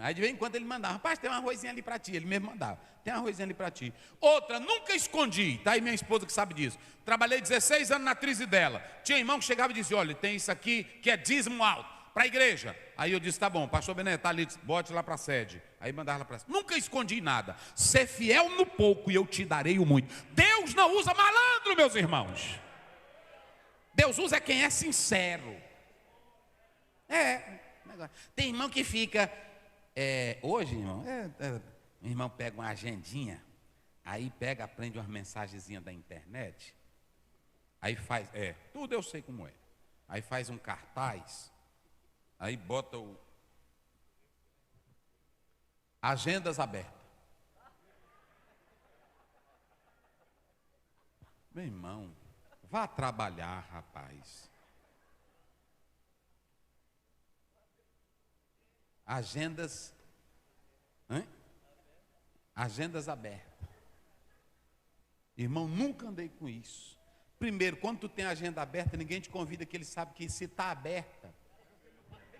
Aí de vez em quando ele mandava, rapaz, tem um arrozinho ali para ti. Ele mesmo mandava, tem um arrozinho ali para ti. Outra, nunca escondi, tá aí minha esposa que sabe disso. Trabalhei 16 anos na atriz dela. Tinha irmão que chegava e dizia, olha, tem isso aqui que é dízimo alto, para a igreja. Aí eu disse, tá bom, pastor Bené, tá ali, bote lá para a sede. Aí mandava lá para a sede. Nunca escondi nada. Ser fiel no pouco e eu te darei o muito. Deus não usa malandro, meus irmãos. Deus usa quem é sincero. Tem irmão que fica... hoje, irmão, o irmão pega uma agendinha, aí aprende umas mensagenzinhas da internet, aí faz, tudo eu sei como é. Aí faz um cartaz, aí bota agendas abertas. Meu irmão, vá trabalhar, rapaz. Agendas abertas. Irmão, nunca andei com isso. Primeiro, quando tu tem agenda aberta, ninguém te convida, que ele sabe que se está aberta,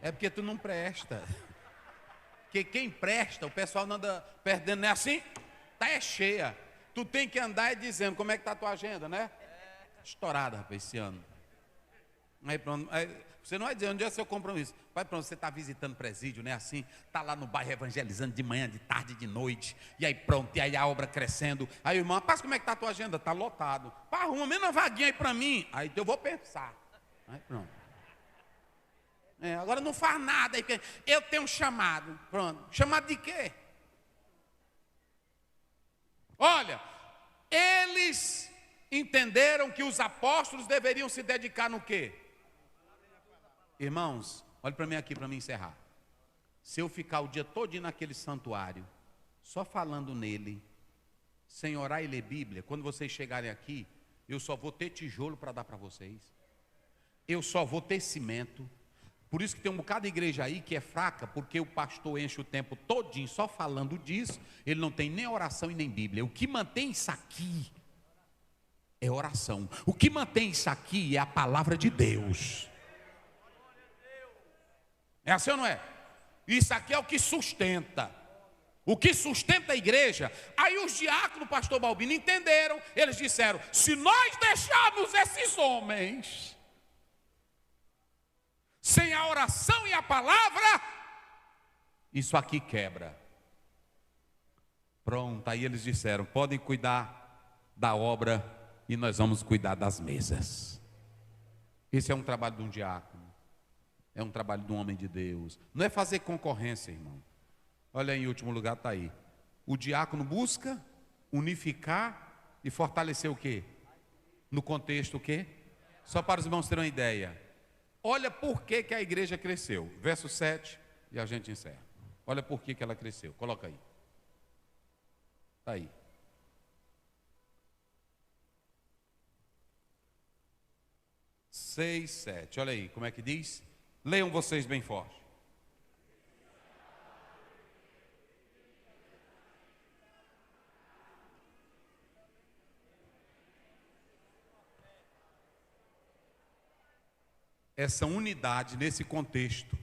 é porque tu não presta. Porque quem presta, o pessoal não anda perdendo, não é assim? Está cheia. Tu tem que andar dizendo, como é que está a tua agenda, né? Estourada, rapaz, esse ano. Aí pronto, você não vai dizer, onde é seu compromisso? Pai, pronto, você está visitando presídio, né? Assim, está lá no bairro evangelizando de manhã, de tarde, de noite. E aí pronto, e aí a obra crescendo. Aí o irmão, rapaz, como é que está a tua agenda? Está lotado. Pá, arruma menos uma vaguinha aí para mim. Aí eu vou pensar. Aí pronto. Agora não faz nada. Aí, eu tenho um chamado. Pronto. Chamado de quê? Olha, eles entenderam que os apóstolos deveriam se dedicar no quê? Irmãos, olhe para mim aqui para me encerrar. Se eu ficar o dia todo naquele santuário, só falando nele, sem orar e ler Bíblia, quando vocês chegarem aqui, eu só vou ter tijolo para dar para vocês. Eu só vou ter cimento. Por isso que tem um bocado de igreja aí que é fraca, porque o pastor enche o tempo todinho só falando disso, ele não tem nem oração e nem Bíblia. O que mantém isso aqui é oração. O que mantém isso aqui é a palavra de Deus. É assim ou não é? Isso aqui é o que sustenta. o que sustenta a igreja. Aí os diáconos, pastor Balbino, entenderam. Eles disseram: se nós deixarmos esses homens sem a oração e a palavra, isso aqui quebra. Pronto, aí eles disseram: podem cuidar da obra e nós vamos cuidar das mesas. Esse é um trabalho de um diácono, é um trabalho de um homem de Deus. Não é fazer concorrência, irmão. Olha aí, em último lugar está aí. O diácono busca unificar e fortalecer o quê? No contexto o quê? Só para os irmãos terem uma ideia. Olha por que a igreja cresceu. Verso 7 e a gente encerra. Olha por que ela cresceu. Coloca aí. Está aí. Seis, 7. Olha aí, como é que diz? Leiam vocês bem forte. Essa unidade nesse contexto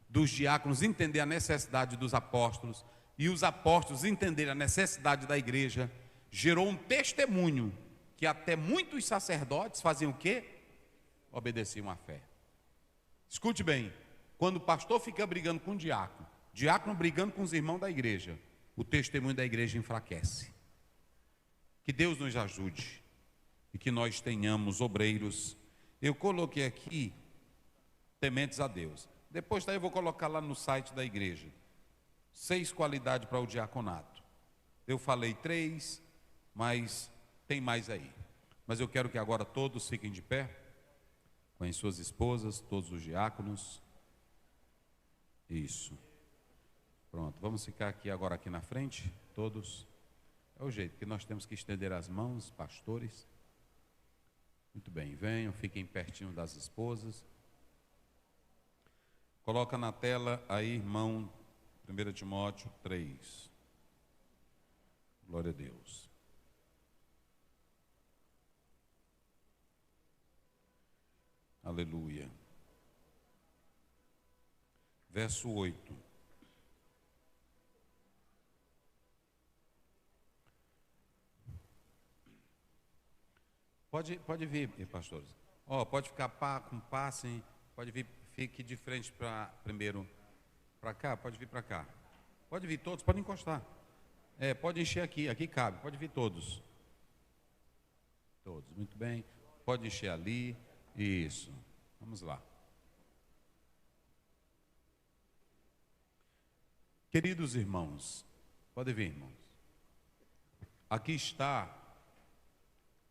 dos diáconos entender a necessidade dos apóstolos e os apóstolos entenderem a necessidade da igreja, gerou um testemunho que até muitos sacerdotes faziam o quê? Obedeciam à fé. Escute bem, quando o pastor fica brigando com o diácono brigando com os irmãos da igreja, o testemunho da igreja enfraquece. Que Deus nos ajude e que nós tenhamos obreiros. Eu coloquei aqui tementes a Deus. Depois daí eu vou colocar lá no site da igreja 6 qualidades para o diaconato. Eu falei 3, mas tem mais aí. Mas eu quero que agora todos fiquem de pé, com as suas esposas, todos os diáconos. Isso. Pronto, vamos ficar aqui agora aqui na frente, todos. É o jeito que nós temos que estender as mãos, pastores. Muito bem, venham, fiquem pertinho das esposas. Coloca na tela aí, irmão, 1 Timóteo 3. Glória a Deus. Aleluia. Verso 8. Pode vir, pastores. Pode ficar com passe, pode vir, fique de frente para primeiro para cá, pode vir para cá. Pode vir todos, pode encostar. Pode encher aqui cabe, pode vir todos. Todos, muito bem. Pode encher ali. Isso. Vamos lá. Queridos irmãos, pode vir, irmãos. Aqui está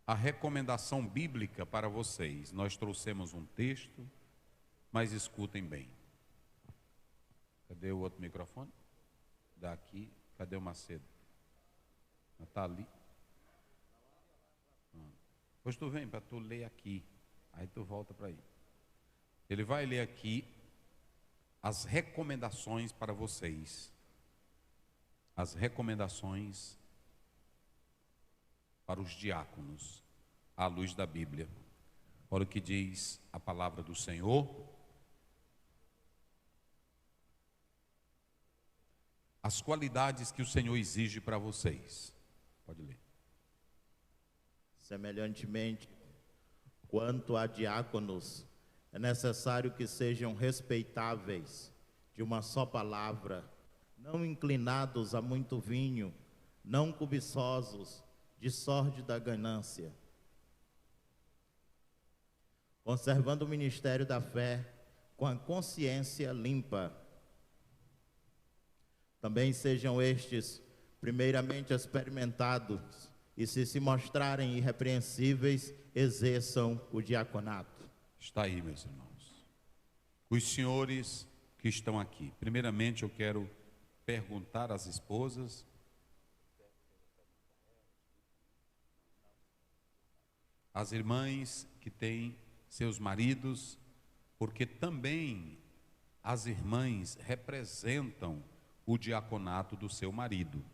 a recomendação bíblica para vocês. Nós trouxemos um texto, mas escutem bem. Cadê o outro microfone? Daqui. Cadê o Macedo? Está ali. Pois tu vem para tu ler aqui. Aí tu volta para aí. Ele vai ler aqui as recomendações para vocês. As recomendações para os diáconos, à luz da Bíblia. Olha o que diz a palavra do Senhor. As qualidades que o Senhor exige para vocês. Pode ler. Semelhantemente, quanto a diáconos, é necessário que sejam respeitáveis, de uma só palavra, não inclinados a muito vinho, não cobiçosos de sórdida ganância, conservando o ministério da fé com a consciência limpa. Também sejam estes primeiramente experimentados, e se mostrarem irrepreensíveis, exerçam o diaconato. Está aí, meus irmãos. Os senhores que estão aqui. Primeiramente eu quero perguntar às esposas. As irmãs que têm seus maridos, porque também as irmãs representam o diaconato do seu marido.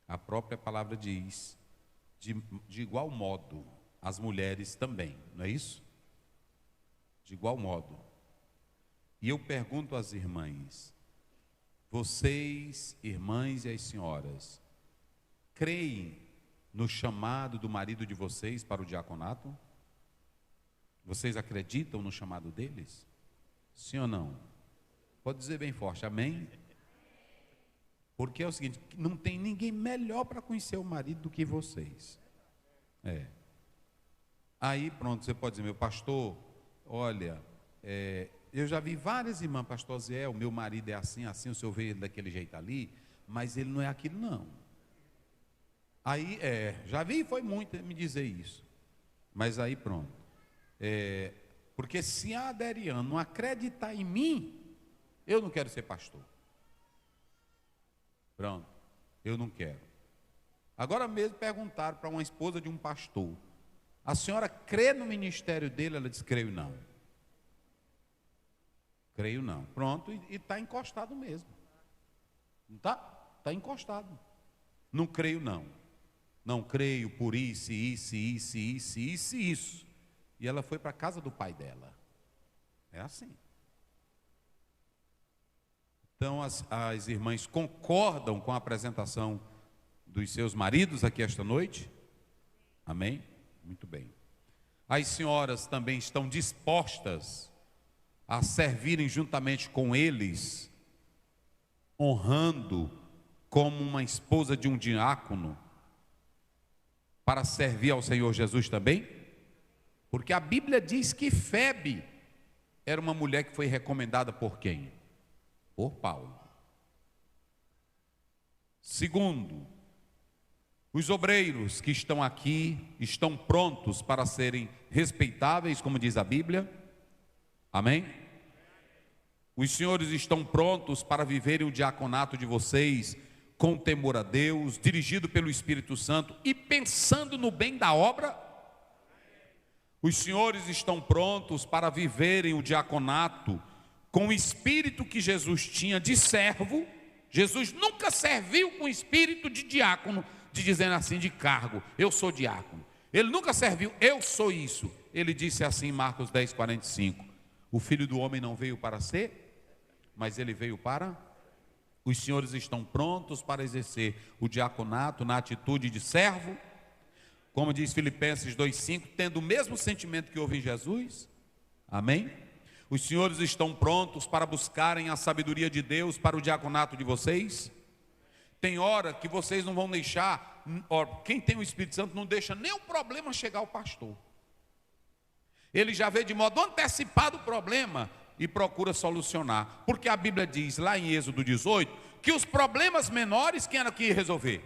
A própria palavra diz, de igual modo, as mulheres também, não é isso? De igual modo. E eu pergunto às irmãs, vocês, irmãs e as senhoras, creem no chamado do marido de vocês para o diaconato? Vocês acreditam no chamado deles? Sim ou não? Pode dizer bem forte, amém? Porque é o seguinte, não tem ninguém melhor para conhecer o marido do que vocês. Aí pronto, você pode dizer, meu pastor, olha, eu já vi várias irmãs, pastor Zé, o meu marido é assim, assim, o senhor vê ele daquele jeito ali, mas ele não é aquilo não. Aí, já vi, foi muito me dizer isso. Mas aí pronto. Porque se a Adriana não acreditar em mim, eu não quero ser pastor. Pronto, eu não quero. Agora mesmo perguntaram para uma esposa de um pastor, a senhora crê no ministério dele? Ela disse, creio não. Creio não. Pronto, e está encostado mesmo. Não está? Está encostado. Não creio não. Não creio por isso. E ela foi para a casa do pai dela. É assim. Então as irmãs concordam com a apresentação dos seus maridos aqui esta noite? Amém? Muito bem. As senhoras também estão dispostas a servirem juntamente com eles, honrando como uma esposa de um diácono, para servir ao Senhor Jesus também? Porque a Bíblia diz que Febe era uma mulher que foi recomendada por quem? Por Paulo. Segundo, os obreiros que estão aqui estão prontos para serem respeitáveis, como diz a Bíblia. Amém? Os senhores estão prontos para viverem o diaconato de vocês com temor a Deus, dirigido pelo Espírito Santo e pensando no bem da obra? Os senhores estão prontos para viverem o diaconato com o espírito que Jesus tinha de servo? Jesus nunca serviu com o espírito de diácono, de dizendo assim, de cargo, eu sou diácono. Ele nunca serviu, eu sou isso. Ele disse assim em Marcos 10:45, o Filho do Homem não veio para ser, mas ele veio para... Os senhores estão prontos para exercer o diaconato na atitude de servo? Como diz Filipenses 2:5, tendo o mesmo sentimento que houve em Jesus? Amém? Os senhores estão prontos para buscarem a sabedoria de Deus para o diaconato de vocês? Tem hora que vocês não vão deixar, quem tem o Espírito Santo não deixa nem o problema chegar ao pastor. Ele já vê de modo antecipado o problema e procura solucionar. Porque a Bíblia diz lá em Êxodo 18, que os problemas menores, quem era que ia resolver?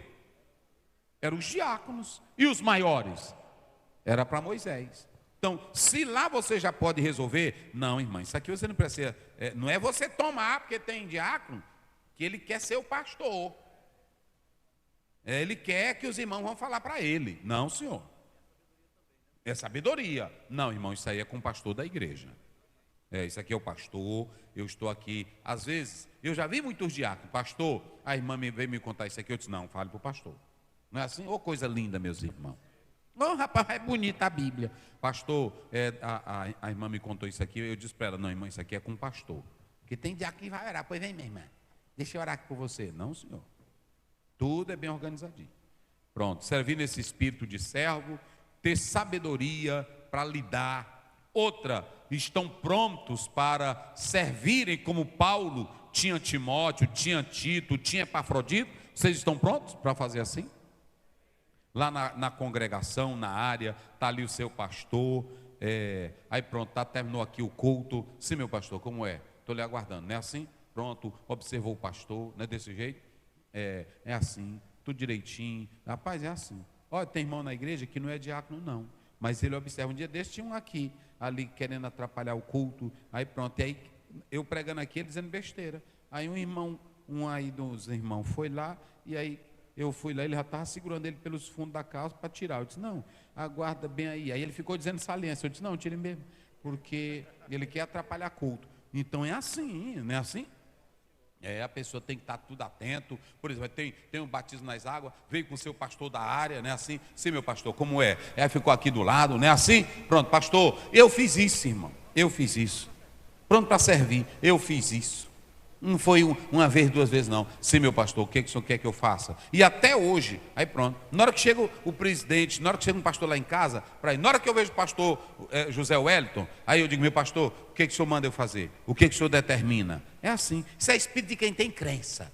Eram os diáconos. E os maiores? Era para Moisés. Então, se lá você já pode resolver, não, irmã, isso aqui você não precisa, não é você tomar, porque tem diácono, que ele quer ser o pastor. Ele quer que os irmãos vão falar para ele. Não, senhor. É sabedoria. Não, irmão, isso aí é com o pastor da igreja. Isso aqui é o pastor, eu estou aqui. Às vezes, eu já vi muitos diáconos, pastor, a irmã veio me contar isso aqui, eu disse, não, fale para o pastor. Não é assim? Ô, coisa linda, meus irmãos. Ô, rapaz, é bonita a Bíblia. Pastor, a irmã me contou isso aqui, eu disse para ela, não, irmã, isso aqui é com o pastor. Porque tem diácono que vai orar, pois vem, minha irmã, deixa eu orar aqui por você. Não, senhor. Tudo é bem organizadinho. Pronto, servir nesse espírito de servo, ter sabedoria para lidar. Outra, estão prontos para servirem como Paulo tinha Timóteo, tinha Tito, tinha Epafrodito? Vocês estão prontos para fazer assim? Lá na congregação, na área, está ali o seu pastor, aí pronto, terminou aqui o culto. Sim, meu pastor, como é? Estou lhe aguardando, não é assim? Pronto, observou o pastor, não é desse jeito? É assim, tudo direitinho. Rapaz, é assim. Olha, tem irmão na igreja que não é diácono não, mas ele observa, um dia desse tinha um aqui, ali querendo atrapalhar o culto, aí pronto, e aí eu pregando aqui, ele dizendo besteira. Aí um aí dos irmãos foi lá, e aí eu fui lá, ele já estava segurando ele pelos fundos da calça para tirar. Eu disse, não, aguarda bem aí. Aí ele ficou dizendo saliência. Eu disse, não, tire mesmo, porque ele quer atrapalhar culto. Então é assim, não é assim? A pessoa tem que estar tudo atento. Por exemplo, tem um batismo nas águas, veio com o seu pastor da área, não é assim? Sim, meu pastor, como é? Ficou aqui do lado, não é assim? Pronto, pastor, eu fiz isso, irmão, eu fiz isso. Pronto para servir, eu fiz isso. Não foi uma vez, duas vezes, não. Sim, meu pastor, o que o senhor quer que eu faça? E até hoje, aí pronto. Na hora que chega o presidente, na hora que chega um pastor lá em casa, na hora que eu vejo o pastor José Wellington, aí eu digo, meu pastor, o que o senhor manda eu fazer? O que o senhor determina? É assim. Isso é espírito de quem tem crença.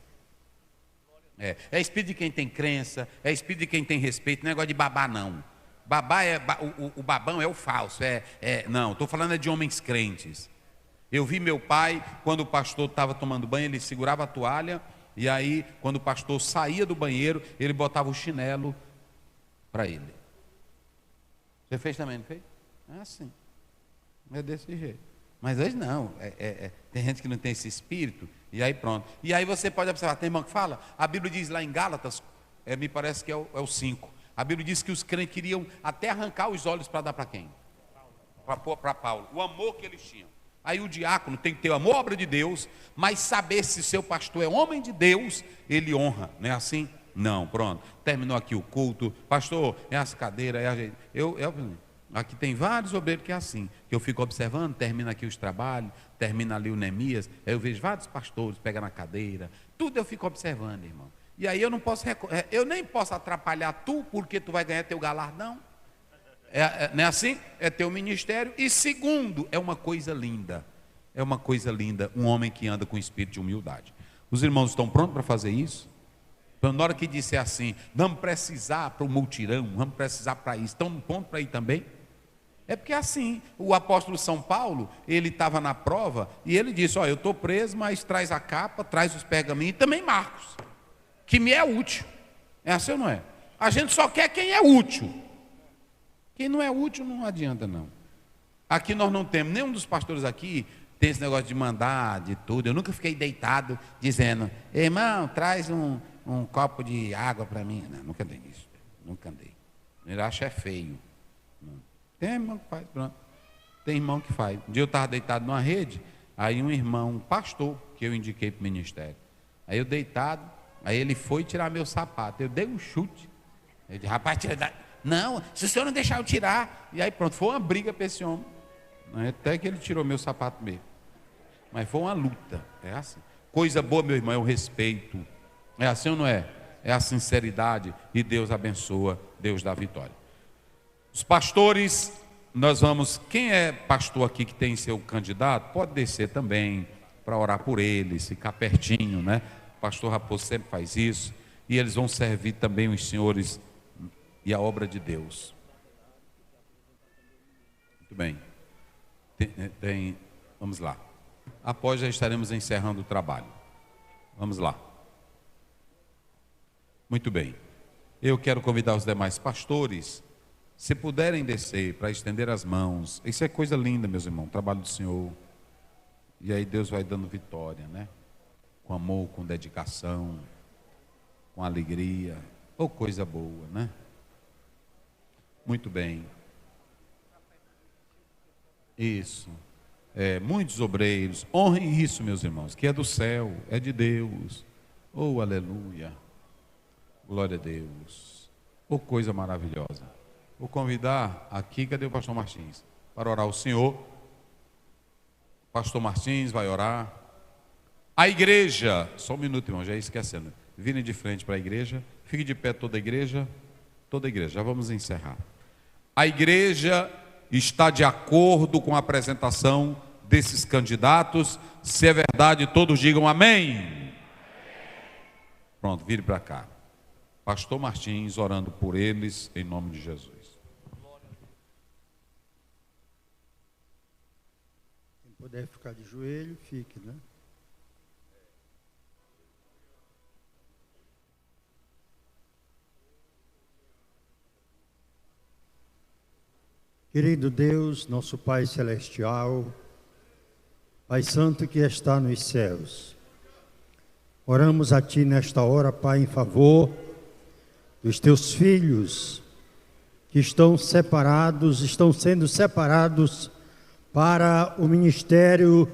É espírito de quem tem crença, é espírito de quem tem respeito, não é negócio de babá, não. Babá o babão é o falso. Não, estou falando de homens crentes. Eu vi meu pai, quando o pastor estava tomando banho, ele segurava a toalha, e aí, quando o pastor saía do banheiro, ele botava o chinelo para ele. Você fez também, não fez? É assim. É desse jeito. Mas hoje não. Tem gente que não tem esse espírito, e aí pronto. E aí você pode observar, tem irmão que fala, a Bíblia diz lá em Gálatas, me parece que é o 5, a Bíblia diz que os crentes queriam até arrancar os olhos para dar para quem? Para Paulo. O amor que eles tinham. Aí o diácono tem que ter amor à obra de Deus, mas saber se seu pastor é homem de Deus, ele honra, não é assim? Não, pronto, terminou aqui o culto, pastor, é as cadeiras, é a gente. Aqui tem vários obreiros que é assim, que eu fico observando, termina aqui os trabalhos, termina ali o Neemias, aí eu vejo vários pastores, pega na cadeira, tudo eu fico observando, irmão. E aí eu não posso, eu nem posso atrapalhar tu, porque tu vai ganhar teu galardão. Não é assim? É teu ministério. E segundo, é uma coisa linda. É uma coisa linda, um homem que anda com espírito de humildade. Os irmãos estão prontos para fazer isso? Então, na hora que disser assim, vamos precisar para o multirão, vamos precisar para isso, estão prontos para ir também? É porque assim, o apóstolo São Paulo, ele estava na prova, e ele disse, eu estou preso, mas traz a capa, traz os pergaminhos, e também Marcos, que me é útil. É assim ou não é? A gente só quer quem é útil. Quem não é útil não adianta não. Aqui nós não temos, nenhum dos pastores aqui tem esse negócio de mandar, de tudo. Eu nunca fiquei deitado dizendo, irmão, traz um copo de água para mim. Não, nunca dei isso. Nunca andei. Ele acha feio. Não. Tem irmão que faz, pronto. Tem irmão que faz. Um dia eu estava deitado numa rede, aí um irmão, um pastor, que eu indiquei para o ministério. Aí eu deitado, aí ele foi tirar meu sapato. Eu dei um chute. Ele disse, rapaz, tira não, se o senhor não deixar eu tirar. E aí pronto, foi uma briga para esse homem. Até que ele tirou meu sapato mesmo. Mas foi uma luta. É assim. Coisa boa, meu irmão, é o respeito. É assim ou não é? É a sinceridade. E Deus abençoa, Deus dá vitória. Os pastores, nós vamos. Quem é pastor aqui que tem seu candidato, pode descer também para orar por eles, ficar pertinho, né? O pastor Raposo sempre faz isso. E eles vão servir também os senhores e a obra de Deus. Muito bem. Vamos lá. Após já estaremos encerrando o trabalho. Vamos lá. Muito bem. Eu quero convidar os demais pastores, se puderem descer para estender as mãos. Isso é coisa linda, meus irmãos, trabalho do Senhor. E aí Deus vai dando vitória, né? Com amor, com dedicação, com alegria. Ou coisa boa, né? Muito bem. Isso. Muitos obreiros. Honrem isso, meus irmãos, que é do céu, é de Deus. Oh, aleluia. Glória a Deus. Oh, coisa maravilhosa. Vou convidar aqui, cadê o pastor Martins? Para orar o Senhor. Pastor Martins vai orar. A igreja, só um minuto, irmão, já ia esquecendo. Virem de frente para a igreja. Fique de pé toda a igreja. Toda a igreja, já vamos encerrar. A igreja está de acordo com a apresentação desses candidatos. Se é verdade, todos digam amém. Pronto, vire para cá. Pastor Martins orando por eles em nome de Jesus. Quem puder ficar de joelho, fique, né? Querido Deus, nosso Pai Celestial, Pai Santo que está nos céus, oramos a Ti nesta hora, Pai, em favor dos Teus filhos que estão sendo separados para o ministério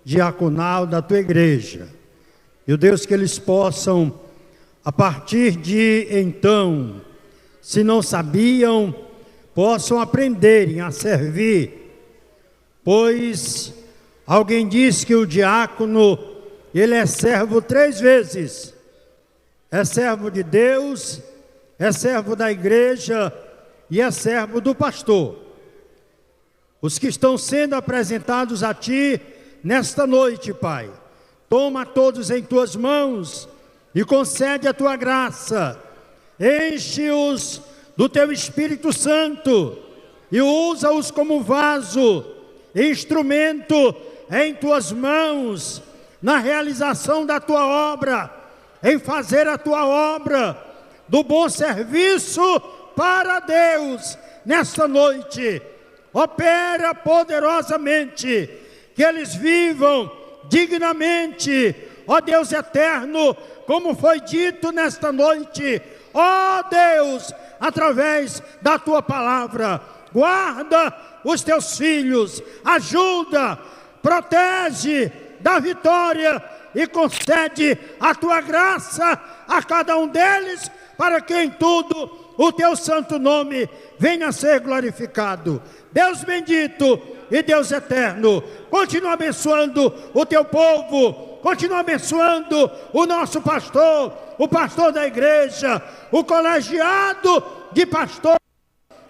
diaconal da Tua igreja. E, Deus, que eles possam, a partir de então, se não sabiam, possam aprenderem a servir, pois alguém diz que o diácono, ele é servo 3 vezes. É servo de Deus, é servo da igreja e é servo do pastor. Os que estão sendo apresentados a Ti nesta noite, Pai, toma todos em Tuas mãos e concede a Tua graça. Enche-os do Teu Espírito Santo e usa-os como vaso, instrumento em Tuas mãos, na realização da Tua obra, em fazer a Tua obra do bom serviço para Deus. Nesta noite, opera poderosamente, que eles vivam dignamente, ó Deus eterno, como foi dito nesta noite, ó Deus, através da Tua palavra. Guarda os Teus filhos, ajuda, protege, dá vitória e concede a Tua graça a cada um deles, para que em tudo o Teu santo nome venha a ser glorificado. Deus bendito e Deus eterno, continua abençoando o Teu povo, continua abençoando o nosso pastor, o pastor da igreja, o colegiado de pastores,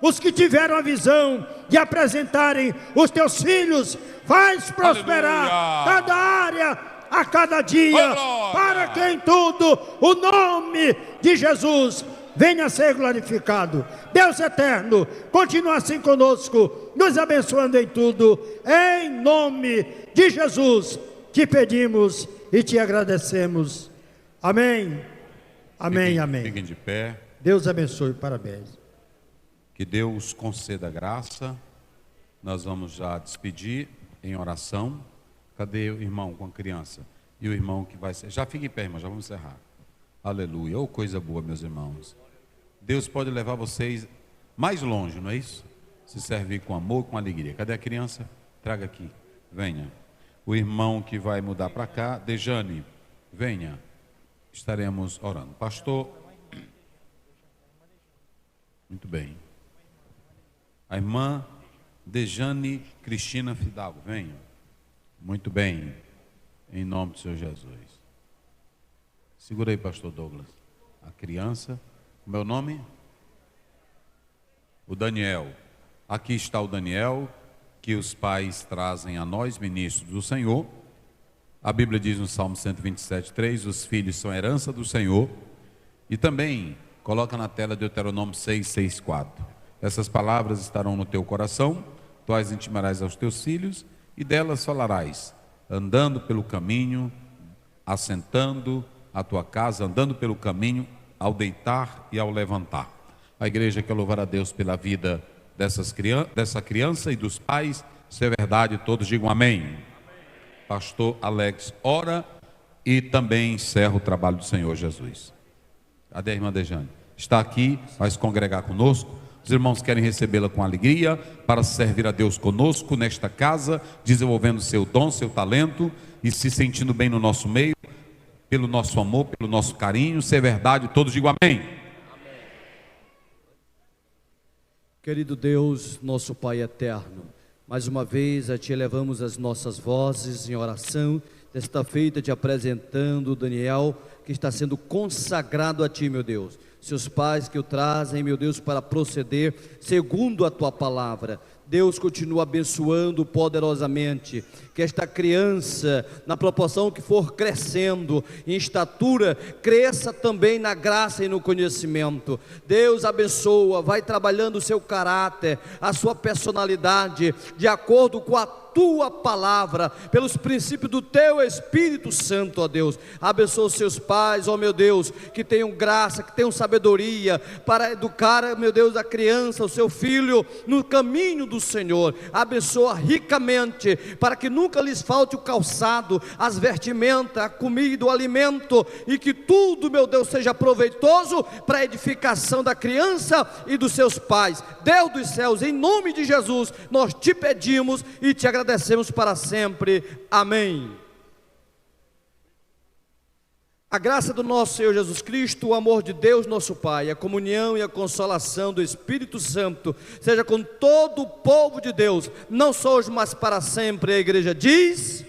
os que tiveram a visão de apresentarem os Teus filhos. Faz prosperar, aleluia, cada área, a cada dia, para que em tudo o nome de Jesus venha a ser glorificado. Deus eterno, continua assim conosco, nos abençoando em tudo, em nome de Jesus te pedimos e te agradecemos. Amém, amém, amém. Fiquem de pé. Deus abençoe, parabéns. Que Deus conceda graça. Nós vamos já despedir em oração. Cadê o irmão com a criança? E o irmão que vai ser... Já fique em pé, irmão, já vamos encerrar. Aleluia. Oh, coisa boa, meus irmãos. Deus pode levar vocês mais longe, não é isso? Se servir com amor, com alegria. Cadê a criança? Traga aqui. Venha. O irmão que vai mudar para cá, Dejane, venha. Estaremos orando. Pastor. Muito bem. A irmã Dejane Cristina Fidalgo, venha. Muito bem, em nome do Senhor Jesus. Segura aí, pastor Douglas. A criança, o meu nome? O Daniel. Aqui está o Daniel, que os pais trazem a nós, ministros do Senhor. A Bíblia diz no Salmo 127:3, os filhos são herança do Senhor. E também coloca na tela Deuteronômio 6:4. Essas palavras estarão no teu coração, tu as intimarás aos teus filhos, e delas falarás, andando pelo caminho, assentando a tua casa, andando pelo caminho, ao deitar e ao levantar. A igreja quer louvar a Deus pela vida dessa criança e dos pais. Se é verdade, todos digam amém. Amém. Pastor Alex ora e também encerra o trabalho do Senhor Jesus. Cadê a irmã Dejane? Está aqui, vai se congregar conosco. Os irmãos querem recebê-la com alegria, para servir a Deus conosco nesta casa, desenvolvendo seu dom, seu talento e se sentindo bem no nosso meio, pelo nosso amor, pelo nosso carinho. Se é verdade, todos digam amém. Amém. Querido Deus, nosso Pai eterno, mais uma vez a Ti elevamos as nossas vozes em oração, desta feita te apresentando o Daniel, que está sendo consagrado a Ti, meu Deus. Seus pais que o trazem, meu Deus, para proceder segundo a Tua palavra. Deus continua abençoando poderosamente, que esta criança, na proporção que for crescendo em estatura, cresça também na graça e no conhecimento. Deus abençoa, vai trabalhando o seu caráter, a sua personalidade, de acordo com a Tua palavra, pelos princípios do Teu Espírito Santo, ó Deus. Abençoa os seus pais, ó meu Deus, que tenham graça, que tenham sabedoria, para educar, meu Deus, a criança, o seu filho, no caminho do Senhor. Abençoa ricamente, para que nunca lhes falte o calçado, as vestimentas, a comida, o alimento, e que tudo, meu Deus, seja proveitoso para a edificação da criança e dos seus pais. Deus dos céus, em nome de Jesus, nós te pedimos e te agradecemos para sempre. Amém. A graça do nosso Senhor Jesus Cristo, o amor de Deus nosso Pai, a comunhão e a consolação do Espírito Santo seja com todo o povo de Deus, não só hoje, mas para sempre. A igreja diz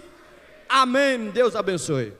amém. Deus abençoe.